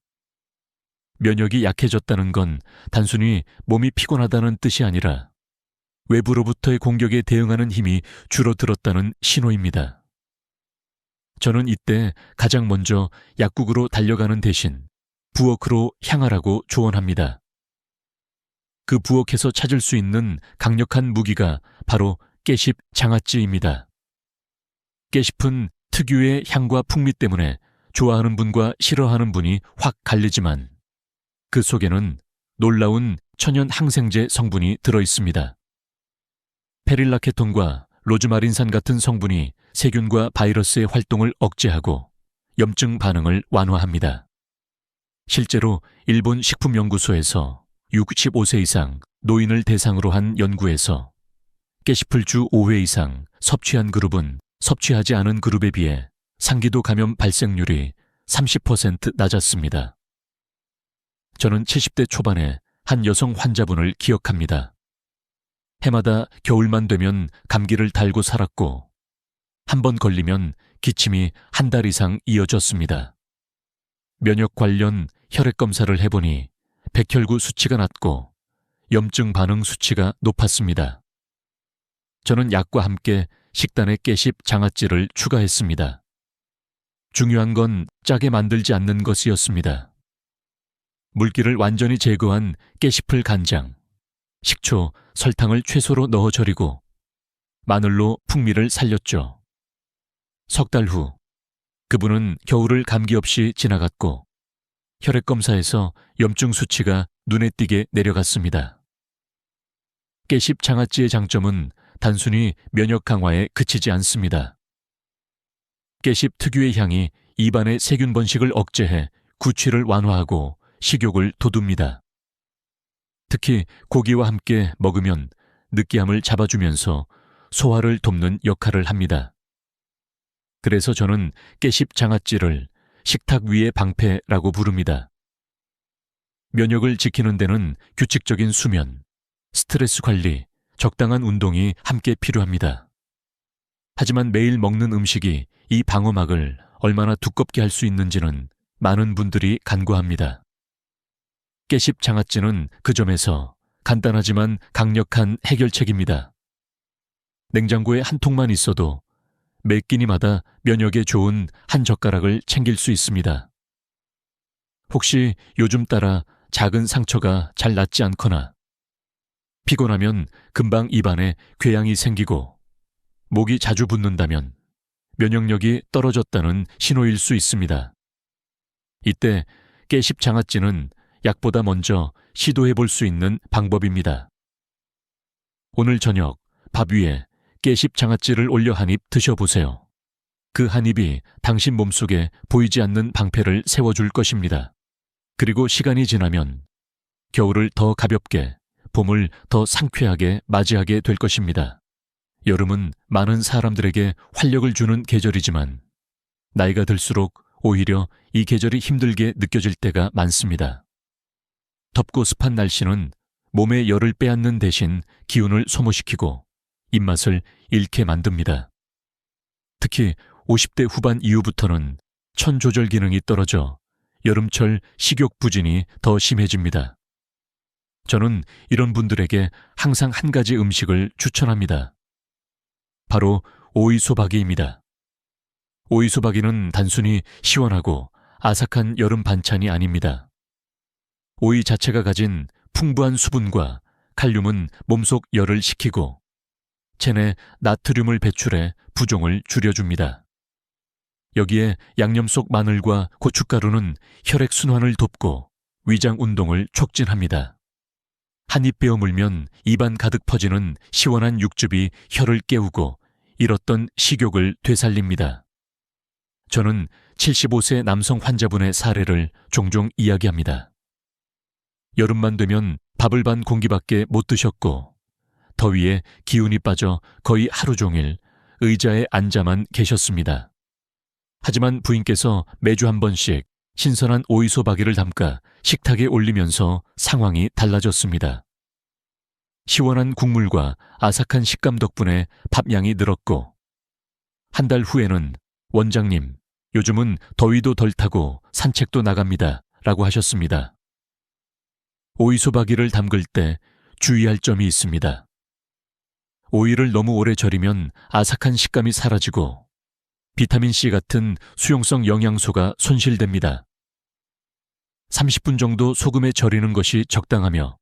면역이 약해졌다는 건 단순히 몸이 피곤하다는 뜻이 아니라 외부로부터의 공격에 대응하는 힘이 줄어들었다는 신호입니다. 저는 이때 가장 먼저 약국으로 달려가는 대신 부엌으로 향하라고 조언합니다. 그 부엌에서 찾을 수 있는 강력한 무기가 바로 깨십 장아찌입니다. 깨십은 특유의 향과 풍미 때문에 좋아하는 분과 싫어하는 분이 확 갈리지만 그 속에는 놀라운 천연 항생제 성분이 들어있습니다. 페릴라케톤과 로즈마린산 같은 성분이 세균과 바이러스의 활동을 억제하고 염증 반응을 완화합니다. 실제로 일본 식품연구소에서 65세 이상 노인을 대상으로 한 연구에서 깨십을 주 5회 이상 섭취한 그룹은 섭취하지 않은 그룹에 비해 상기도 감염 발생률이 30% 낮았습니다. 저는 70대 초반에 한 여성 환자분을 기억합니다. 해마다 겨울만 되면 감기를 달고 살았고 한 번 걸리면 기침이 한 달 이상 이어졌습니다. 면역 관련 혈액 검사를 해보니 백혈구 수치가 낮고 염증 반응 수치가 높았습니다. 저는 약과 함께 식단에 깨십 장아찌를 추가했습니다. 중요한 건 짜게 만들지 않는 것이었습니다. 물기를 완전히 제거한 깨시풀 간장, 식초, 설탕을 최소로 넣어 절이고 마늘로 풍미를 살렸죠. 석 달 후 그분은 겨울을 감기 없이 지나갔고 혈액검사에서 염증 수치가 눈에 띄게 내려갔습니다. 깨십 장아찌의 장점은 단순히 면역 강화에 그치지 않습니다. 깨십 특유의 향이 입안의 세균 번식을 억제해 구취를 완화하고 식욕을 돋웁니다. 특히 고기와 함께 먹으면 느끼함을 잡아주면서 소화를 돕는 역할을 합니다. 그래서 저는 깨십 장아찌를 식탁 위의 방패라고 부릅니다. 면역을 지키는 데는 규칙적인 수면, 스트레스 관리, 적당한 운동이 함께 필요합니다. 하지만 매일 먹는 음식이 이 방어막을 얼마나 두껍게 할 수 있는지는 많은 분들이 간과합니다. 깨십 장아찌는 그 점에서 간단하지만 강력한 해결책입니다. 냉장고에 한 통만 있어도 매 끼니마다 면역에 좋은 한 젓가락을 챙길 수 있습니다. 혹시 요즘 따라 작은 상처가 잘 낫지 않거나 피곤하면 금방 입안에 궤양이 생기고 목이 자주 붓는다면 면역력이 떨어졌다는 신호일 수 있습니다. 이때 깨십 장아찌는 약보다 먼저 시도해 볼 수 있는 방법입니다. 오늘 저녁 밥 위에 깨십 장아찌를 올려 한 입 드셔보세요. 그 한 입이 당신 몸속에 보이지 않는 방패를 세워줄 것입니다. 그리고 시간이 지나면 겨울을 더 가볍게, 봄을 더 상쾌하게 맞이하게 될 것입니다. 여름은 많은 사람들에게 활력을 주는 계절이지만 나이가 들수록 오히려 이 계절이 힘들게 느껴질 때가 많습니다. 덥고 습한 날씨는 몸의 열을 빼앗는 대신 기운을 소모시키고 입맛을 잃게 만듭니다. 특히 50대 후반 이후부터는 천 조절 기능이 떨어져 여름철 식욕 부진이 더 심해집니다. 저는 이런 분들에게 항상 한 가지 음식을 추천합니다. 바로 오이소박이입니다. 오이소박이는 단순히 시원하고 아삭한 여름 반찬이 아닙니다. 오이 자체가 가진 풍부한 수분과 칼륨은 몸속 열을 식히고 체내 나트륨을 배출해 부종을 줄여줍니다. 여기에 양념 속 마늘과 고춧가루는 혈액 순환을 돕고 위장 운동을 촉진합니다. 한 입 베어 물면 입안 가득 퍼지는 시원한 육즙이 혀를 깨우고 잃었던 식욕을 되살립니다. 저는 75세 남성 환자분의 사례를 종종 이야기합니다. 여름만 되면 밥을 반 공기밖에 못 드셨고 더위에 기운이 빠져 거의 하루 종일 의자에 앉아만 계셨습니다. 하지만 부인께서 매주 한 번씩 신선한 오이소박이를 담가 식탁에 올리면서 상황이 달라졌습니다. 시원한 국물과 아삭한 식감 덕분에 밥량이 늘었고 한 달 후에는 원장님, 요즘은 더위도 덜 타고 산책도 나갑니다 라고 하셨습니다. 오이소박이를 담글 때 주의할 점이 있습니다. 오이를 너무 오래 절이면 아삭한 식감이 사라지고 비타민C 같은 수용성 영양소가 손실됩니다. 30분 정도 소금에 절이는 것이 적당하며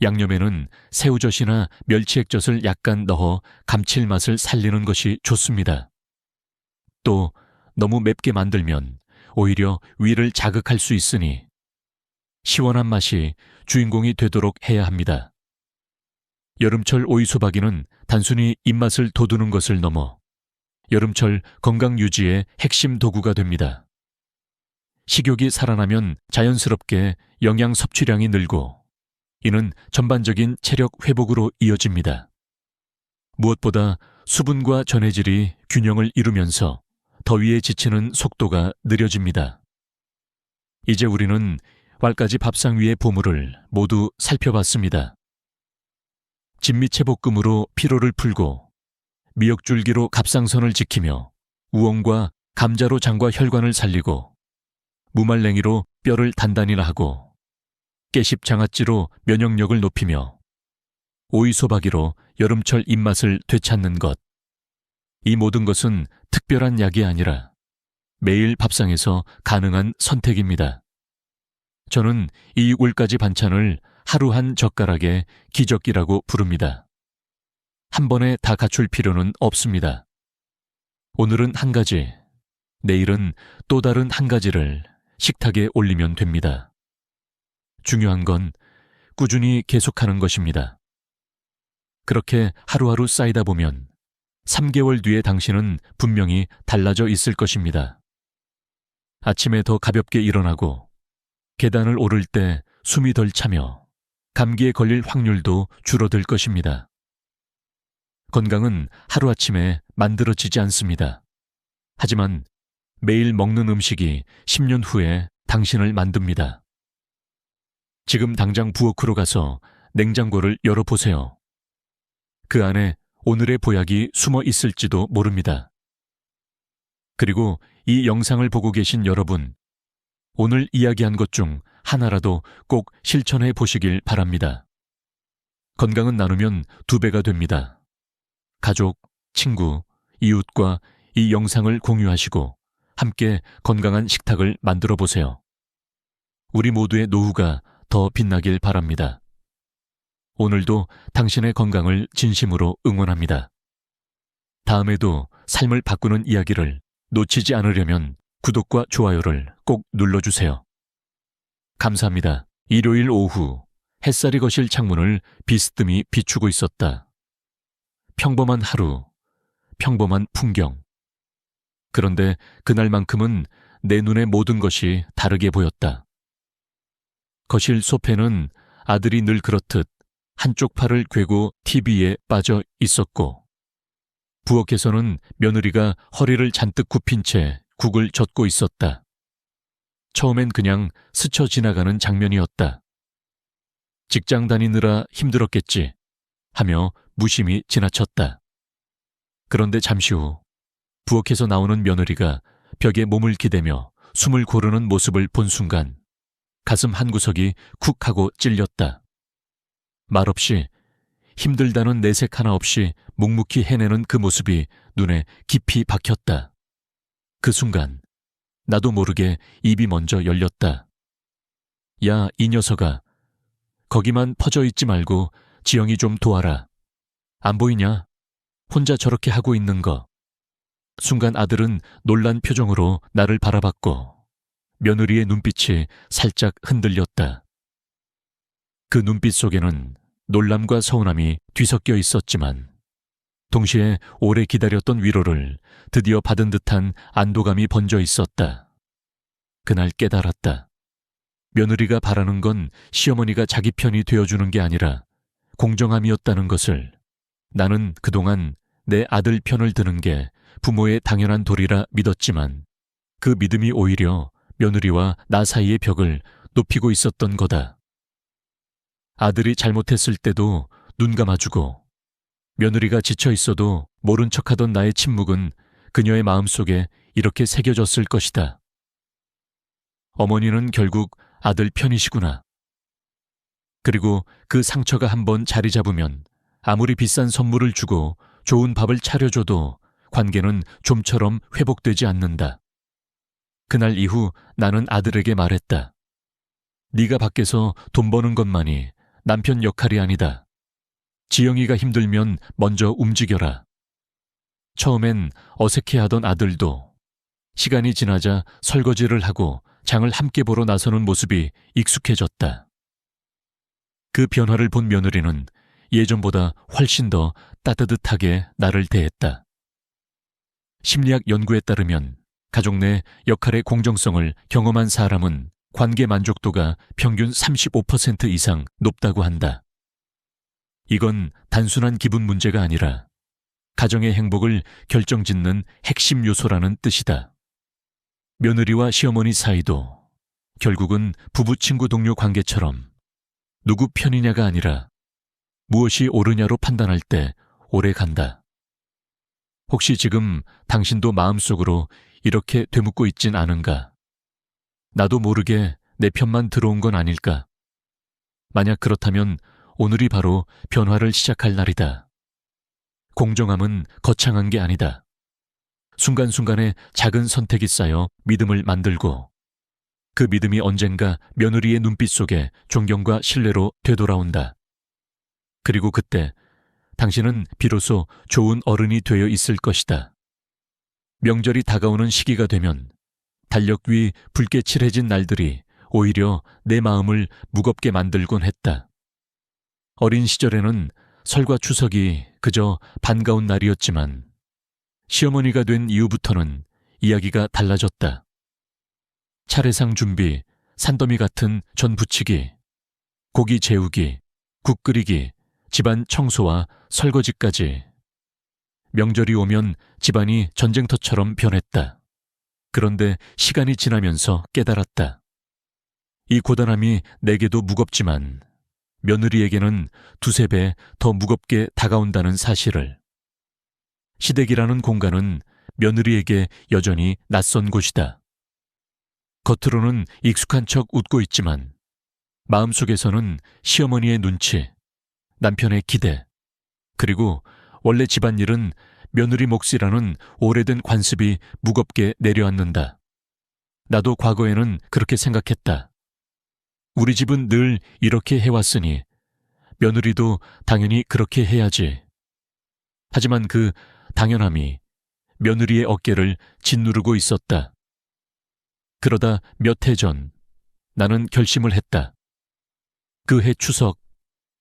양념에는 새우젓이나 멸치액젓을 약간 넣어 감칠맛을 살리는 것이 좋습니다. 또 너무 맵게 만들면 오히려 위를 자극할 수 있으니 시원한 맛이 주인공이 되도록 해야 합니다. 여름철 오이소박이는 단순히 입맛을 돋우는 것을 넘어 여름철 건강 유지의 핵심 도구가 됩니다. 식욕이 살아나면 자연스럽게 영양 섭취량이 늘고 이는 전반적인 체력 회복으로 이어집니다. 무엇보다 수분과 전해질이 균형을 이루면서 더위에 지치는 속도가 느려집니다. 이제 우리는 왈가지 밥상 위의 보물을 모두 살펴봤습니다. 진미채볶음으로 피로를 풀고 미역줄기로 갑상선을 지키며 우엉과 감자로 장과 혈관을 살리고 무말랭이로 뼈를 단단히 하고 깨씹 장아찌로 면역력을 높이며 오이소박이로 여름철 입맛을 되찾는 것. 이 모든 것은 특별한 약이 아니라 매일 밥상에서 가능한 선택입니다. 저는 이 울가지 반찬을 하루 한 젓가락의 기적기라고 부릅니다. 한 번에 다 갖출 필요는 없습니다. 오늘은 한 가지, 내일은 또 다른 한 가지를 식탁에 올리면 됩니다. 중요한 건 꾸준히 계속하는 것입니다. 그렇게 하루하루 쌓이다 보면 3개월 뒤에 당신은 분명히 달라져 있을 것입니다. 아침에 더 가볍게 일어나고 계단을 오를 때 숨이 덜 차며 감기에 걸릴 확률도 줄어들 것입니다. 건강은 하루아침에 만들어지지 않습니다. 하지만 매일 먹는 음식이 10년 후에 당신을 만듭니다. 지금 당장 부엌으로 가서 냉장고를 열어보세요. 그 안에 오늘의 보약이 숨어 있을지도 모릅니다. 그리고 이 영상을 보고 계신 여러분, 오늘 이야기한 것 중 하나라도 꼭 실천해 보시길 바랍니다. 건강은 나누면 2배가 됩니다. 가족, 친구, 이웃과 이 영상을 공유하시고 함께 건강한 식탁을 만들어 보세요. 우리 모두의 노후가 더 빛나길 바랍니다. 오늘도 당신의 건강을 진심으로 응원합니다. 다음에도 삶을 바꾸는 이야기를 놓치지 않으려면 구독과 좋아요를 꼭 눌러주세요. 감사합니다. 일요일 오후 햇살이 거실 창문을 비스듬히 비추고 있었다. 평범한 하루, 평범한 풍경. 그런데 그날만큼은 내 눈에 모든 것이 다르게 보였다. 거실 소파는 아들이 늘 그렇듯 한쪽 팔을 꿰고 TV에 빠져 있었고, 부엌에서는 며느리가 허리를 잔뜩 굽힌 채 국을 젓고 있었다. 처음엔 그냥 스쳐 지나가는 장면이었다. 직장 다니느라 힘들었겠지 하며 무심히 지나쳤다. 그런데 잠시 후 부엌에서 나오는 며느리가 벽에 몸을 기대며 숨을 고르는 모습을 본 순간 가슴 한구석이 쿡 하고 찔렸다. 말없이 힘들다는 내색 하나 없이 묵묵히 해내는 그 모습이 눈에 깊이 박혔다. 그 순간 나도 모르게 입이 먼저 열렸다. 야, 이 녀석아. 거기만 퍼져 있지 말고 지영이 좀 도와라. 안 보이냐? 혼자 저렇게 하고 있는 거. 순간 아들은 놀란 표정으로 나를 바라봤고 며느리의 눈빛이 살짝 흔들렸다. 그 눈빛 속에는 놀람과 서운함이 뒤섞여 있었지만 동시에 오래 기다렸던 위로를 드디어 받은 듯한 안도감이 번져 있었다. 그날 깨달았다. 며느리가 바라는 건 시어머니가 자기 편이 되어주는 게 아니라 공정함이었다는 것을. 나는 그동안 내 아들 편을 드는 게 부모의 당연한 도리라 믿었지만 그 믿음이 오히려 며느리와 나 사이의 벽을 높이고 있었던 거다. 아들이 잘못했을 때도 눈 감아주고 며느리가 지쳐 있어도 모른 척하던 나의 침묵은 그녀의 마음속에 이렇게 새겨졌을 것이다. 어머니는 결국 아들 편이시구나. 그리고 그 상처가 한번 자리 잡으면 아무리 비싼 선물을 주고 좋은 밥을 차려줘도 관계는 좀처럼 회복되지 않는다. 그날 이후 나는 아들에게 말했다. 네가 밖에서 돈 버는 것만이 남편 역할이 아니다. 지영이가 힘들면 먼저 움직여라. 처음엔 어색해하던 아들도 시간이 지나자 설거지를 하고 장을 함께 보러 나서는 모습이 익숙해졌다. 그 변화를 본 며느리는 예전보다 훨씬 더 따뜻하게 나를 대했다. 심리학 연구에 따르면 가족 내 역할의 공정성을 경험한 사람은 관계 만족도가 평균 35% 이상 높다고 한다. 이건 단순한 기분 문제가 아니라 가정의 행복을 결정짓는 핵심 요소라는 뜻이다. 며느리와 시어머니 사이도, 결국은 부부 친구 동료 관계처럼 누구 편이냐가 아니라 무엇이 옳으냐로 판단할 때 오래 간다. 혹시 지금 당신도 마음속으로 이렇게 되묻고 있진 않은가? 나도 모르게 내 편만 들어온 건 아닐까? 만약 그렇다면 오늘이 바로 변화를 시작할 날이다. 공정함은 거창한 게 아니다. 순간순간에 작은 선택이 쌓여 믿음을 만들고 그 믿음이 언젠가 며느리의 눈빛 속에 존경과 신뢰로 되돌아온다. 그리고 그때 당신은 비로소 좋은 어른이 되어 있을 것이다. 명절이 다가오는 시기가 되면 달력 위 붉게 칠해진 날들이 오히려 내 마음을 무겁게 만들곤 했다. 어린 시절에는 설과 추석이 그저 반가운 날이었지만 시어머니가 된 이후부터는 이야기가 달라졌다. 차례상 준비, 산더미 같은 전 부치기, 고기 재우기, 국 끓이기, 집안 청소와 설거지까지. 명절이 오면 집안이 전쟁터처럼 변했다. 그런데 시간이 지나면서 깨달았다. 이 고단함이 내게도 무겁지만 며느리에게는 두세 배 더 무겁게 다가온다는 사실을. 시댁이라는 공간은 며느리에게 여전히 낯선 곳이다. 겉으로는 익숙한 척 웃고 있지만 마음속에서는 시어머니의 눈치, 남편의 기대, 그리고 원래 집안일은 며느리 몫이라는 오래된 관습이 무겁게 내려앉는다. 나도 과거에는 그렇게 생각했다. 우리 집은 늘 이렇게 해왔으니 며느리도 당연히 그렇게 해야지. 하지만 그 당연함이 며느리의 어깨를 짓누르고 있었다. 그러다 몇 해 전 나는 결심을 했다. 그 해 추석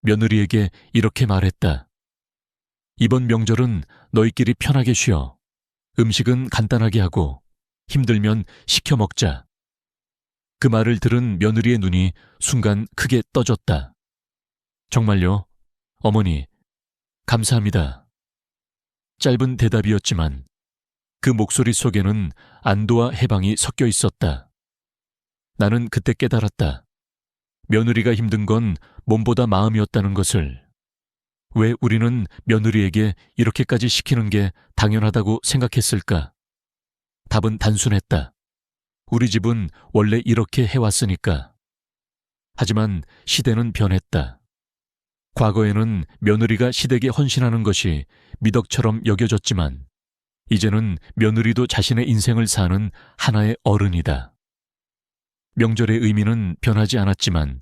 며느리에게 이렇게 말했다. 이번 명절은 너희끼리 편하게 쉬어. 음식은 간단하게 하고 힘들면 시켜 먹자. 그 말을 들은 며느리의 눈이 순간 크게 떠졌다. 정말요? 어머니, 감사합니다. 짧은 대답이었지만 그 목소리 속에는 안도와 해방이 섞여 있었다. 나는 그때 깨달았다. 며느리가 힘든 건 몸보다 마음이었다는 것을. 왜 우리는 며느리에게 이렇게까지 시키는 게 당연하다고 생각했을까? 답은 단순했다. 우리 집은 원래 이렇게 해왔으니까. 하지만 시대는 변했다. 과거에는 며느리가 시댁에 헌신하는 것이 미덕처럼 여겨졌지만 이제는 며느리도 자신의 인생을 사는 하나의 어른이다. 명절의 의미는 변하지 않았지만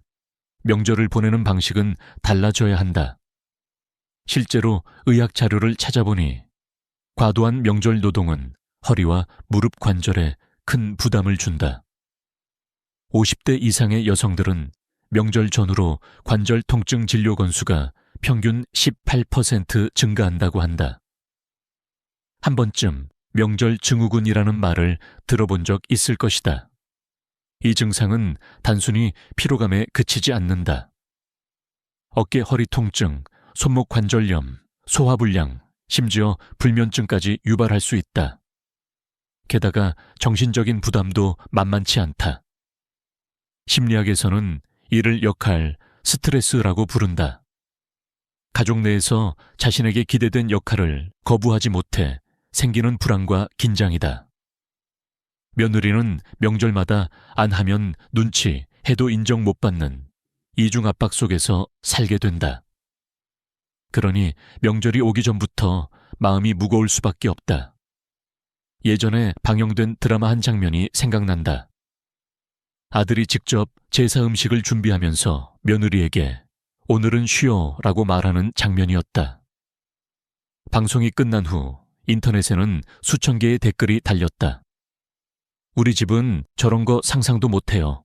명절을 보내는 방식은 달라져야 한다. 실제로 의학 자료를 찾아보니 과도한 명절 노동은 허리와 무릎 관절에 큰 부담을 준다. 50대 이상의 여성들은 명절 전후로 관절 통증 진료 건수가 평균 18% 증가한다고 한다. 한 번쯤 명절 증후군이라는 말을 들어본 적 있을 것이다. 이 증상은 단순히 피로감에 그치지 않는다. 어깨 허리 통증, 손목 관절염, 소화불량, 심지어 불면증까지 유발할 수 있다. 게다가 정신적인 부담도 만만치 않다. 심리학에서는 이를 역할, 스트레스라고 부른다. 가족 내에서 자신에게 기대된 역할을 거부하지 못해 생기는 불안과 긴장이다. 며느리는 명절마다 안 하면 눈치, 해도 인정 못 받는 이중 압박 속에서 살게 된다. 그러니 명절이 오기 전부터 마음이 무거울 수밖에 없다. 예전에 방영된 드라마 한 장면이 생각난다. 아들이 직접 제사 음식을 준비하면서 며느리에게 오늘은 쉬어라고 말하는 장면이었다. 방송이 끝난 후 인터넷에는 수천 개의 댓글이 달렸다. 우리 집은 저런 거 상상도 못해요.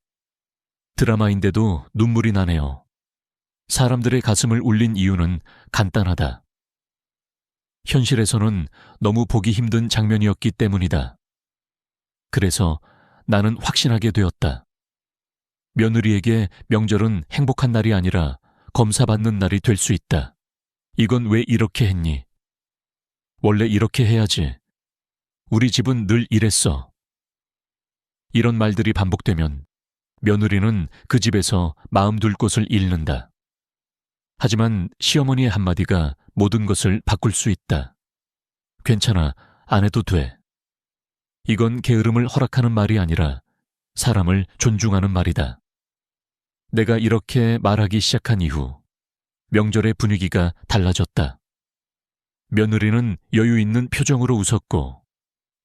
드라마인데도 눈물이 나네요. 사람들의 가슴을 울린 이유는 간단하다. 현실에서는 너무 보기 힘든 장면이었기 때문이다. 그래서 나는 확신하게 되었다. 며느리에게 명절은 행복한 날이 아니라 검사받는 날이 될 수 있다. 이건 왜 이렇게 했니? 원래 이렇게 해야지. 우리 집은 늘 이랬어. 이런 말들이 반복되면 며느리는 그 집에서 마음 둘 곳을 잃는다. 하지만 시어머니의 한마디가 모든 것을 바꿀 수 있다. 괜찮아, 안 해도 돼. 이건 게으름을 허락하는 말이 아니라 사람을 존중하는 말이다. 내가 이렇게 말하기 시작한 이후 명절의 분위기가 달라졌다. 며느리는 여유 있는 표정으로 웃었고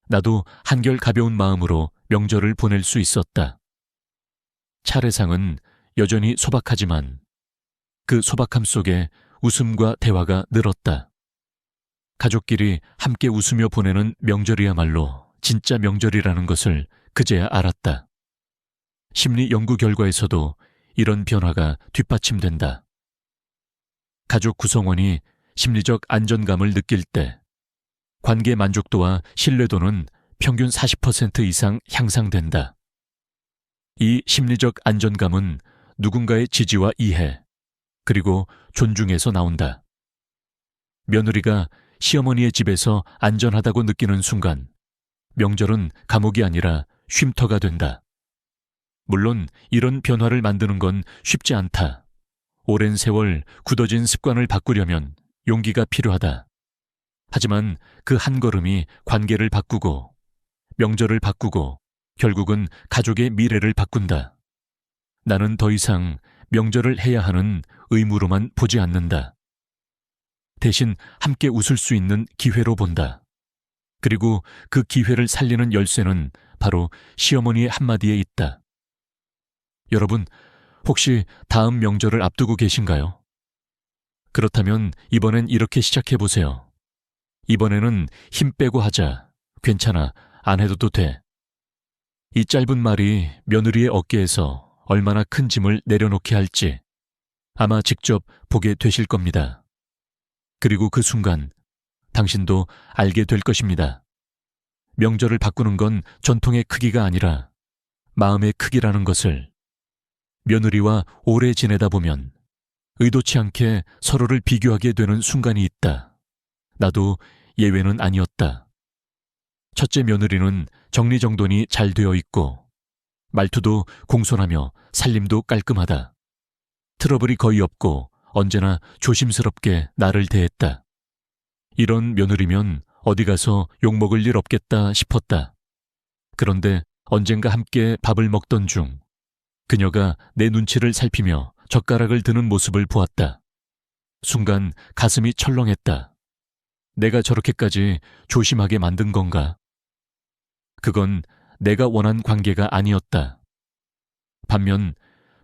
나도 한결 가벼운 마음으로 명절을 보낼 수 있었다. 차례상은 여전히 소박하지만 그 소박함 속에 웃음과 대화가 늘었다. 가족끼리 함께 웃으며 보내는 명절이야말로 진짜 명절이라는 것을 그제야 알았다. 심리 연구 결과에서도 이런 변화가 뒷받침된다. 가족 구성원이 심리적 안정감을 느낄 때 관계 만족도와 신뢰도는 평균 40% 이상 향상된다. 이 심리적 안정감은 누군가의 지지와 이해, 그리고 존중에서 나온다. 며느리가 시어머니의 집에서 안전하다고 느끼는 순간 명절은 감옥이 아니라 쉼터가 된다. 물론 이런 변화를 만드는 건 쉽지 않다. 오랜 세월 굳어진 습관을 바꾸려면 용기가 필요하다. 하지만 그 한 걸음이 관계를 바꾸고 명절을 바꾸고 결국은 가족의 미래를 바꾼다. 나는 더 이상 명절을 해야 하는 의무로만 보지 않는다. 대신 함께 웃을 수 있는 기회로 본다. 그리고 그 기회를 살리는 열쇠는 바로 시어머니의 한마디에 있다. 여러분, 혹시 다음 명절을 앞두고 계신가요? 그렇다면 이번엔 이렇게 시작해보세요. 이번에는 힘 빼고 하자. 괜찮아, 안 해도 돼. 이 짧은 말이 며느리의 어깨에서 얼마나 큰 짐을 내려놓게 할지 아마 직접 보게 되실 겁니다. 그리고 그 순간 당신도 알게 될 것입니다. 명절을 바꾸는 건 전통의 크기가 아니라 마음의 크기라는 것을. 며느리와 오래 지내다 보면 의도치 않게 서로를 비교하게 되는 순간이 있다. 나도 예외는 아니었다. 첫째 며느리는 정리정돈이 잘 되어 있고 말투도 공손하며 살림도 깔끔하다. 트러블이 거의 없고 언제나 조심스럽게 나를 대했다. 이런 며느리면 어디 가서 욕먹을 일 없겠다 싶었다. 그런데 언젠가 함께 밥을 먹던 중 그녀가 내 눈치를 살피며 젓가락을 드는 모습을 보았다. 순간 가슴이 철렁했다. 내가 저렇게까지 조심하게 만든 건가? 그건 내가 원한 관계가 아니었다. 반면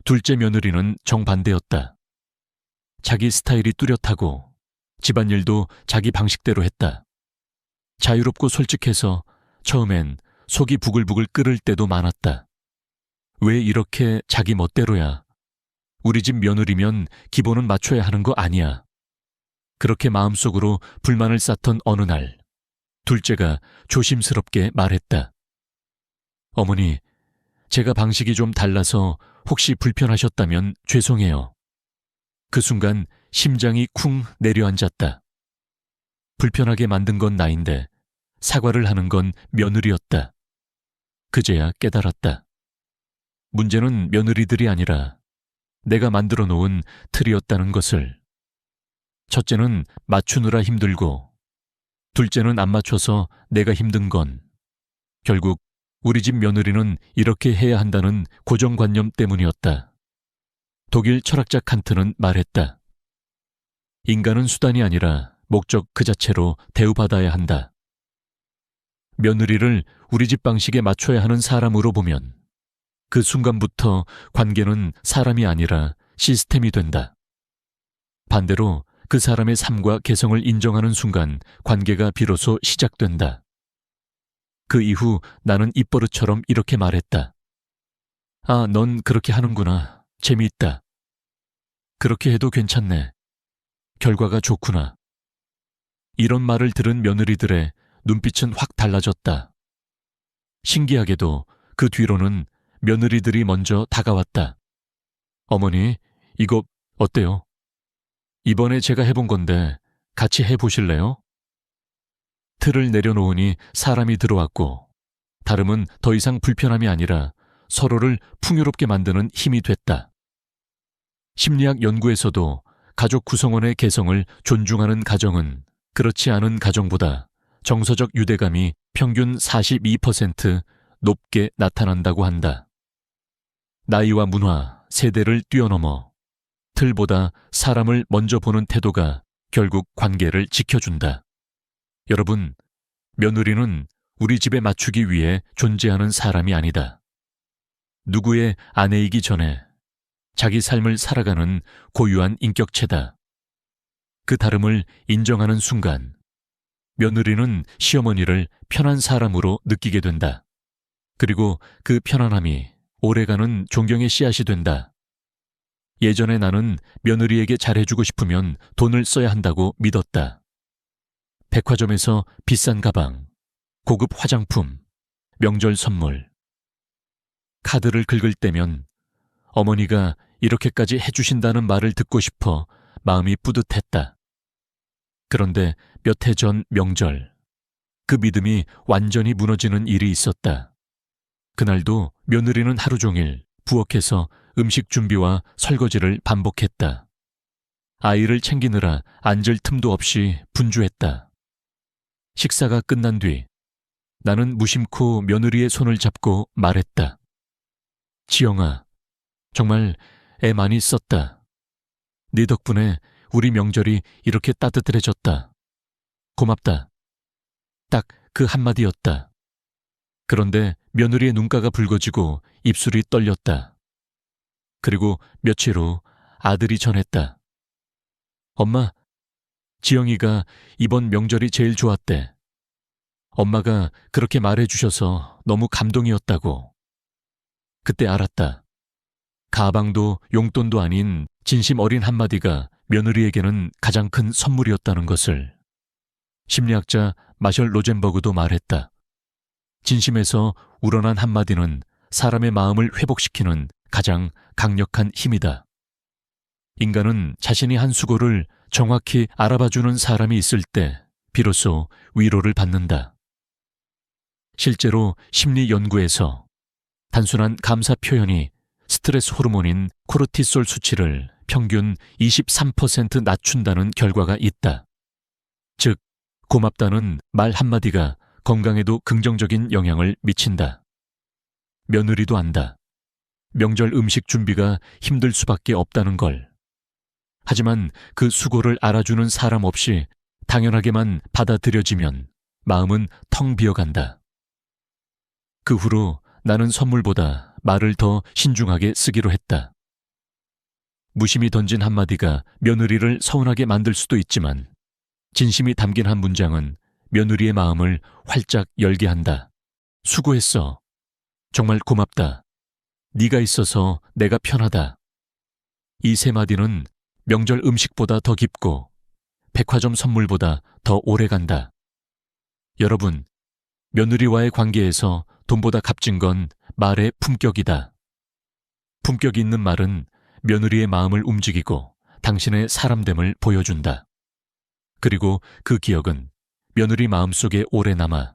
둘째 며느리는 정반대였다. 자기 스타일이 뚜렷하고 집안일도 자기 방식대로 했다. 자유롭고 솔직해서 처음엔 속이 부글부글 끓을 때도 많았다. 왜 이렇게 자기 멋대로야? 우리 집 며느리면 기본은 맞춰야 하는 거 아니야. 그렇게 마음속으로 불만을 쌓던 어느 날, 둘째가 조심스럽게 말했다. 어머니, 제가 방식이 좀 달라서 혹시 불편하셨다면 죄송해요. 그 순간 심장이 쿵 내려앉았다. 불편하게 만든 건 나인데 사과를 하는 건 며느리였다. 그제야 깨달았다. 문제는 며느리들이 아니라 내가 만들어 놓은 틀이었다는 것을. 첫째는 맞추느라 힘들고 둘째는 안 맞춰서 내가 힘든 건 결국 우리 집 며느리는 이렇게 해야 한다는 고정관념 때문이었다. 독일 철학자 칸트는 말했다. 인간은 수단이 아니라 목적 그 자체로 대우받아야 한다. 며느리를 우리 집 방식에 맞춰야 하는 사람으로 보면 그 순간부터 관계는 사람이 아니라 시스템이 된다. 반대로 그 사람의 삶과 개성을 인정하는 순간 관계가 비로소 시작된다. 그 이후 나는 입버릇처럼 이렇게 말했다. 아, 넌 그렇게 하는구나. 재미있다. 그렇게 해도 괜찮네. 결과가 좋구나. 이런 말을 들은 며느리들의 눈빛은 확 달라졌다. 신기하게도 그 뒤로는 며느리들이 먼저 다가왔다. 어머니, 이거 어때요? 이번에 제가 해본 건데 같이 해보실래요? 틀을 내려놓으니 사람이 들어왔고 다름은 더 이상 불편함이 아니라 서로를 풍요롭게 만드는 힘이 됐다. 심리학 연구에서도 가족 구성원의 개성을 존중하는 가정은 그렇지 않은 가정보다 정서적 유대감이 평균 42% 높게 나타난다고 한다. 나이와 문화, 세대를 뛰어넘어 틀보다 사람을 먼저 보는 태도가 결국 관계를 지켜준다. 여러분, 며느리는 우리 집에 맞추기 위해 존재하는 사람이 아니다. 누구의 아내이기 전에 자기 삶을 살아가는 고유한 인격체다. 그 다름을 인정하는 순간 며느리는 시어머니를 편한 사람으로 느끼게 된다. 그리고 그 편안함이 오래가는 존경의 씨앗이 된다. 예전에 나는 며느리에게 잘해주고 싶으면 돈을 써야 한다고 믿었다. 백화점에서 비싼 가방, 고급 화장품, 명절 선물. 카드를 긁을 때면 어머니가 이렇게까지 해주신다는 말을 듣고 싶어 마음이 뿌듯했다. 그런데 몇 해 전 명절, 그 믿음이 완전히 무너지는 일이 있었다. 그날도 며느리는 하루 종일 부엌에서 음식 준비와 설거지를 반복했다. 아이를 챙기느라 앉을 틈도 없이 분주했다. 식사가 끝난 뒤 나는 무심코 며느리의 손을 잡고 말했다. 지영아, 정말 애 많이 썼다. 네 덕분에 우리 명절이 이렇게 따뜻해졌다. 고맙다. 딱 그 한마디였다. 그런데 며느리의 눈가가 붉어지고 입술이 떨렸다. 그리고 며칠 후 아들이 전했다. 엄마, 지영이가 이번 명절이 제일 좋았대. 엄마가 그렇게 말해주셔서 너무 감동이었다고. 그때 알았다. 가방도 용돈도 아닌 진심 어린 한마디가 며느리에게는 가장 큰 선물이었다는 것을. 심리학자 마셜 로젠버그도 말했다. 진심에서 우러난 한마디는 사람의 마음을 회복시키는 가장 강력한 힘이다. 인간은 자신이 한 수고를 정확히 알아봐주는 사람이 있을 때 비로소 위로를 받는다. 실제로 심리 연구에서 단순한 감사 표현이 스트레스 호르몬인 코르티솔 수치를 평균 23% 낮춘다는 결과가 있다. 즉, 고맙다는 말 한마디가 건강에도 긍정적인 영향을 미친다. 며느리도 안다. 명절 음식 준비가 힘들 수밖에 없다는 걸. 하지만 그 수고를 알아주는 사람 없이 당연하게만 받아들여지면 마음은 텅 비어간다. 그 후로 나는 선물보다 말을 더 신중하게 쓰기로 했다. 무심히 던진 한마디가 며느리를 서운하게 만들 수도 있지만 진심이 담긴 한 문장은 며느리의 마음을 활짝 열게 한다. 수고했어. 정말 고맙다. 네가 있어서 내가 편하다. 이 세 마디는 명절 음식보다 더 깊고 백화점 선물보다 더 오래 간다. 여러분, 며느리와의 관계에서 돈보다 값진 건 말의 품격이다. 품격이 있는 말은 며느리의 마음을 움직이고 당신의 사람됨을 보여준다. 그리고 그 기억은 며느리 마음속에 오래 남아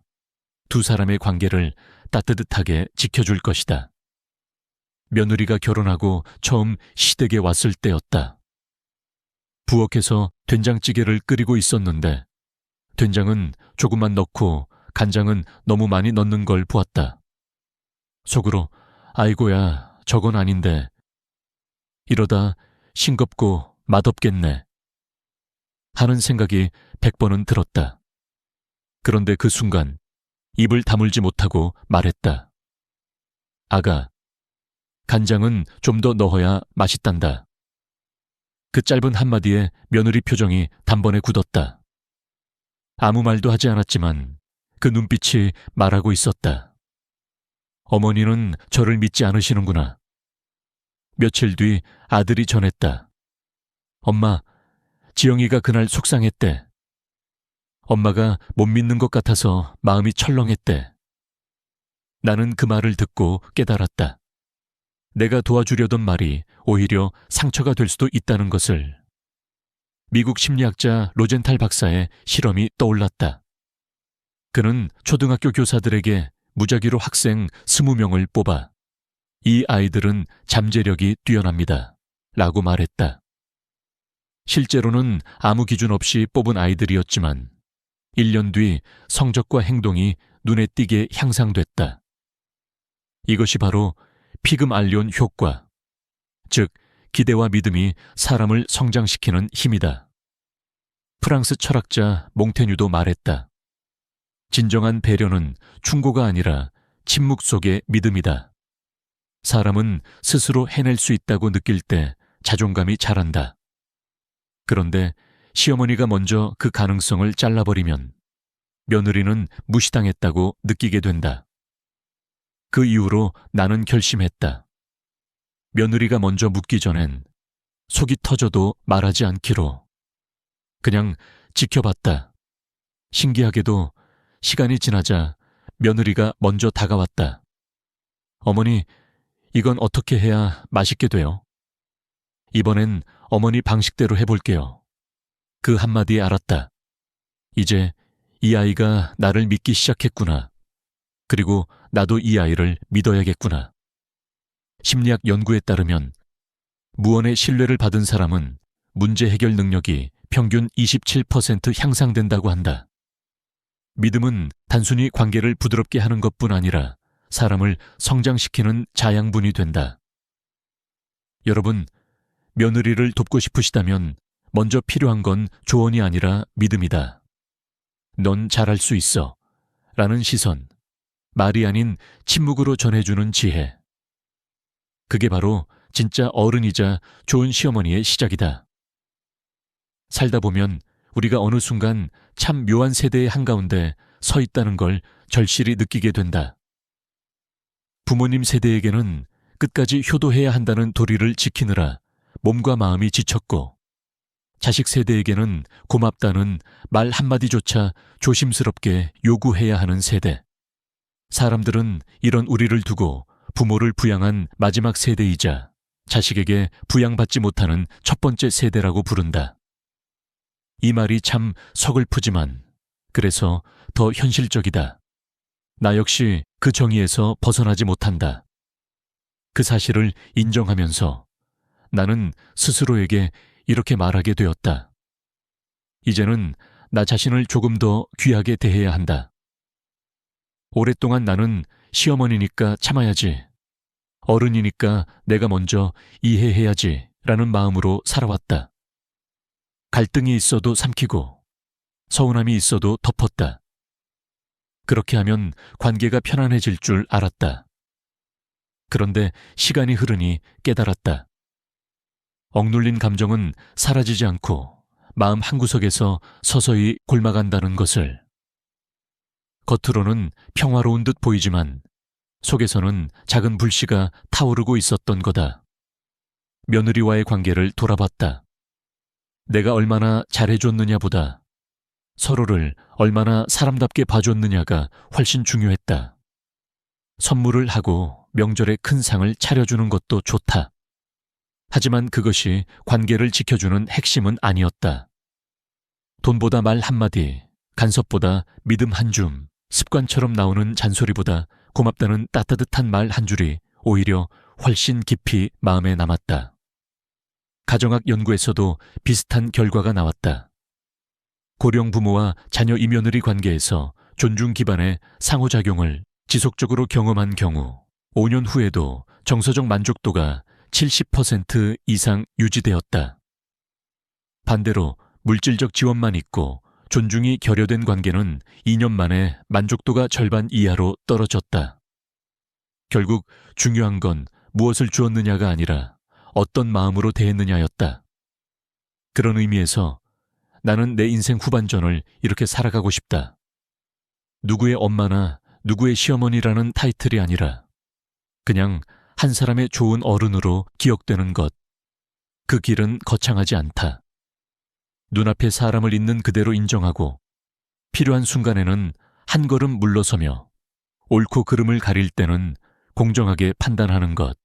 두 사람의 관계를 따뜻하게 지켜줄 것이다. 며느리가 결혼하고 처음 시댁에 왔을 때였다. 부엌에서 된장찌개를 끓이고 있었는데 된장은 조금만 넣고 간장은 너무 많이 넣는 걸 보았다. 속으로 아이고야, 저건 아닌데. 이러다 싱겁고 맛없겠네. 하는 생각이 100번은 들었다. 그런데 그 순간 입을 다물지 못하고 말했다. 아가, 간장은 좀 더 넣어야 맛있단다. 그 짧은 한마디에 며느리 표정이 단번에 굳었다. 아무 말도 하지 않았지만 그 눈빛이 말하고 있었다. 어머니는 저를 믿지 않으시는구나. 며칠 뒤 아들이 전했다. 엄마, 지영이가 그날 속상했대. 엄마가 못 믿는 것 같아서 마음이 철렁했대. 나는 그 말을 듣고 깨달았다. 내가 도와주려던 말이 오히려 상처가 될 수도 있다는 것을. 미국 심리학자 로젠탈 박사의 실험이 떠올랐다. 그는 초등학교 교사들에게 무작위로 학생 20명을 뽑아 이 아이들은 잠재력이 뛰어납니다. 라고 말했다. 실제로는 아무 기준 없이 뽑은 아이들이었지만 1년 뒤 성적과 행동이 눈에 띄게 향상됐다. 이것이 바로 피그말리온 효과, 즉 기대와 믿음이 사람을 성장시키는 힘이다. 프랑스 철학자 몽테뉴도 말했다. 진정한 배려는 충고가 아니라 침묵 속의 믿음이다. 사람은 스스로 해낼 수 있다고 느낄 때 자존감이 자란다. 그런데 시어머니가 먼저 그 가능성을 잘라버리면 며느리는 무시당했다고 느끼게 된다. 그 이후로 나는 결심했다. 며느리가 먼저 묻기 전엔 속이 터져도 말하지 않기로. 그냥 지켜봤다. 신기하게도 시간이 지나자 며느리가 먼저 다가왔다. 어머니, 이건 어떻게 해야 맛있게 돼요? 이번엔 어머니 방식대로 해볼게요. 그 한마디에 알았다. 이제 이 아이가 나를 믿기 시작했구나. 그리고 나도 이 아이를 믿어야겠구나. 심리학 연구에 따르면 무언의 신뢰를 받은 사람은 문제 해결 능력이 평균 27% 향상된다고 한다. 믿음은 단순히 관계를 부드럽게 하는 것뿐 아니라 사람을 성장시키는 자양분이 된다. 여러분, 며느리를 돕고 싶으시다면 먼저 필요한 건 조언이 아니라 믿음이다. 넌 잘할 수 있어. 라는 시선, 말이 아닌 침묵으로 전해주는 지혜. 그게 바로 진짜 어른이자 좋은 시어머니의 시작이다. 살다 보면 우리가 어느 순간 참 묘한 세대의 한가운데 서 있다는 걸 절실히 느끼게 된다. 부모님 세대에게는 끝까지 효도해야 한다는 도리를 지키느라 몸과 마음이 지쳤고, 자식 세대에게는 고맙다는 말 한마디조차 조심스럽게 요구해야 하는 세대. 사람들은 이런 우리를 두고 부모를 부양한 마지막 세대이자 자식에게 부양받지 못하는 첫 번째 세대라고 부른다. 이 말이 참 서글프지만 그래서 더 현실적이다. 나 역시 그 정의에서 벗어나지 못한다. 그 사실을 인정하면서 나는 스스로에게 이렇게 말하게 되었다. 이제는 나 자신을 조금 더 귀하게 대해야 한다. 오랫동안 나는 시어머니니까 참아야지, 어른이니까 내가 먼저 이해해야지 라는 마음으로 살아왔다. 갈등이 있어도 삼키고 서운함이 있어도 덮었다. 그렇게 하면 관계가 편안해질 줄 알았다. 그런데 시간이 흐르니 깨달았다. 억눌린 감정은 사라지지 않고 마음 한구석에서 서서히 곪아간다는 것을. 겉으로는 평화로운 듯 보이지만 속에서는 작은 불씨가 타오르고 있었던 거다. 며느리와의 관계를 돌아봤다. 내가 얼마나 잘해줬느냐보다 서로를 얼마나 사람답게 봐줬느냐가 훨씬 중요했다. 선물을 하고 명절에 큰 상을 차려주는 것도 좋다. 하지만 그것이 관계를 지켜주는 핵심은 아니었다. 돈보다 말 한마디, 간섭보다 믿음 한 줌, 습관처럼 나오는 잔소리보다 고맙다는 따뜻한 말 한 줄이 오히려 훨씬 깊이 마음에 남았다. 가정학 연구에서도 비슷한 결과가 나왔다. 고령 부모와 자녀 이며느리 관계에서 존중 기반의 상호작용을 지속적으로 경험한 경우 5년 후에도 정서적 만족도가 70% 이상 유지되었다. 반대로 물질적 지원만 있고 존중이 결여된 관계는 2년 만에 만족도가 절반 이하로 떨어졌다. 결국 중요한 건 무엇을 주었느냐가 아니라 어떤 마음으로 대했느냐였다. 그런 의미에서 나는 내 인생 후반전을 이렇게 살아가고 싶다. 누구의 엄마나 누구의 시어머니라는 타이틀이 아니라 그냥 한 사람의 좋은 어른으로 기억되는 것. 그 길은 거창하지 않다. 눈앞에 사람을 있는 그대로 인정하고 필요한 순간에는 한 걸음 물러서며 옳고 그름을 가릴 때는 공정하게 판단하는 것.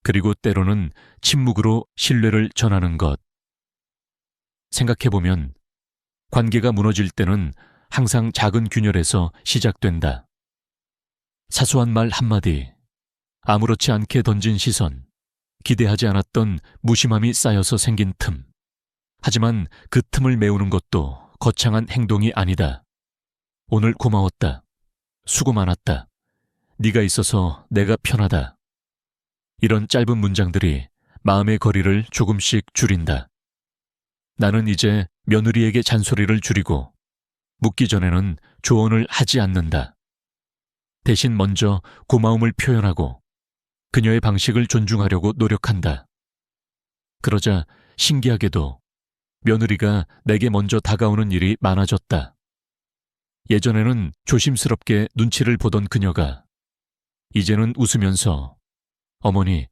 그리고 때로는 침묵으로 신뢰를 전하는 것. 생각해보면 관계가 무너질 때는 항상 작은 균열에서 시작된다. 사소한 말 한마디, 아무렇지 않게 던진 시선, 기대하지 않았던 무심함이 쌓여서 생긴 틈. 하지만 그 틈을 메우는 것도 거창한 행동이 아니다. 오늘 고마웠다. 수고 많았다. 네가 있어서 내가 편하다. 이런 짧은 문장들이 마음의 거리를 조금씩 줄인다. 나는 이제 며느리에게 잔소리를 줄이고 묻기 전에는 조언을 하지 않는다. 대신 먼저 고마움을 표현하고 그녀의 방식을 존중하려고 노력한다. 그러자 신기하게도 며느리가 내게 먼저 다가오는 일이 많아졌다. 예전에는 조심스럽게 눈치를 보던 그녀가 이제는 웃으면서 어머니,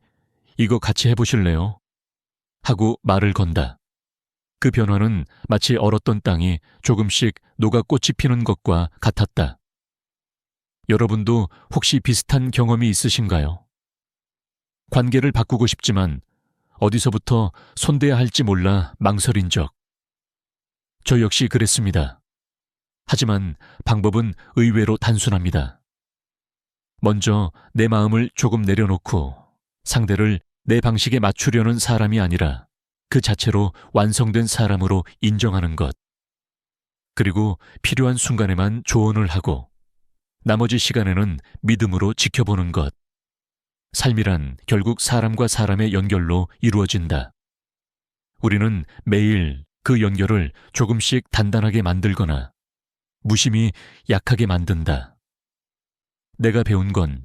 이거 같이 해보실래요? 하고 말을 건다. 그 변화는 마치 얼었던 땅이 조금씩 녹아 꽃이 피는 것과 같았다. 여러분도 혹시 비슷한 경험이 있으신가요? 관계를 바꾸고 싶지만 어디서부터 손대야 할지 몰라 망설인 적. 저 역시 그랬습니다. 하지만 방법은 의외로 단순합니다. 먼저 내 마음을 조금 내려놓고 상대를 내 방식에 맞추려는 사람이 아니라 그 자체로 완성된 사람으로 인정하는 것. 그리고 필요한 순간에만 조언을 하고 나머지 시간에는 믿음으로 지켜보는 것. 삶이란 결국 사람과 사람의 연결로 이루어진다. 우리는 매일 그 연결을 조금씩 단단하게 만들거나 무심히 약하게 만든다. 내가 배운 건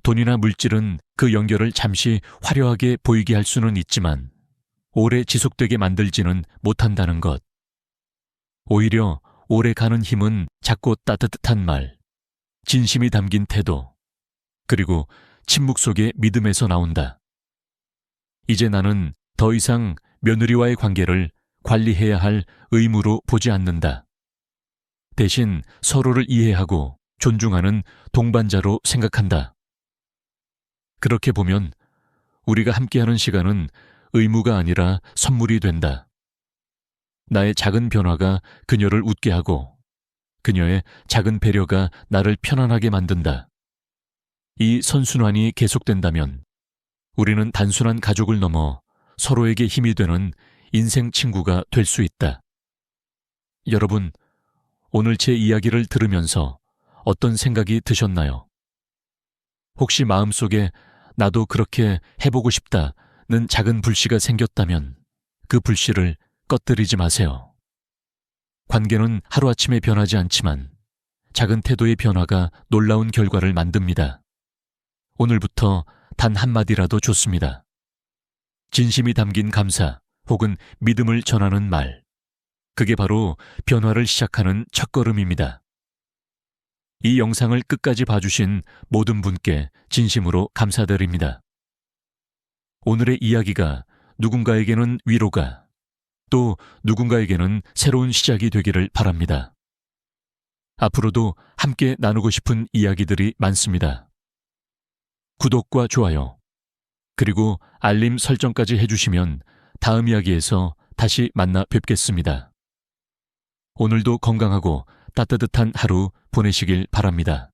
돈이나 물질은 그 연결을 잠시 화려하게 보이게 할 수는 있지만 오래 지속되게 만들지는 못한다는 것. 오히려 오래 가는 힘은 작고 따뜻한 말, 진심이 담긴 태도, 그리고 침묵 속의 믿음에서 나온다. 이제 나는 더 이상 며느리와의 관계를 관리해야 할 의무로 보지 않는다. 대신 서로를 이해하고 존중하는 동반자로 생각한다. 그렇게 보면 우리가 함께하는 시간은 의무가 아니라 선물이 된다. 나의 작은 변화가 그녀를 웃게 하고 그녀의 작은 배려가 나를 편안하게 만든다. 이 선순환이 계속된다면 우리는 단순한 가족을 넘어 서로에게 힘이 되는 인생 친구가 될 수 있다. 여러분, 오늘 제 이야기를 들으면서 어떤 생각이 드셨나요? 혹시 마음속에 나도 그렇게 해보고 싶다는 작은 불씨가 생겼다면 그 불씨를 꺼뜨리지 마세요. 관계는 하루아침에 변하지 않지만 작은 태도의 변화가 놀라운 결과를 만듭니다. 오늘부터 단 한마디라도 좋습니다. 진심이 담긴 감사 혹은 믿음을 전하는 말. 그게 바로 변화를 시작하는 첫걸음입니다. 이 영상을 끝까지 봐주신 모든 분께 진심으로 감사드립니다. 오늘의 이야기가 누군가에게는 위로가, 또 누군가에게는 새로운 시작이 되기를 바랍니다. 앞으로도 함께 나누고 싶은 이야기들이 많습니다. 구독과 좋아요, 그리고 알림 설정까지 해주시면 다음 이야기에서 다시 만나 뵙겠습니다. 오늘도 건강하고 따뜻한 하루 보내시길 바랍니다.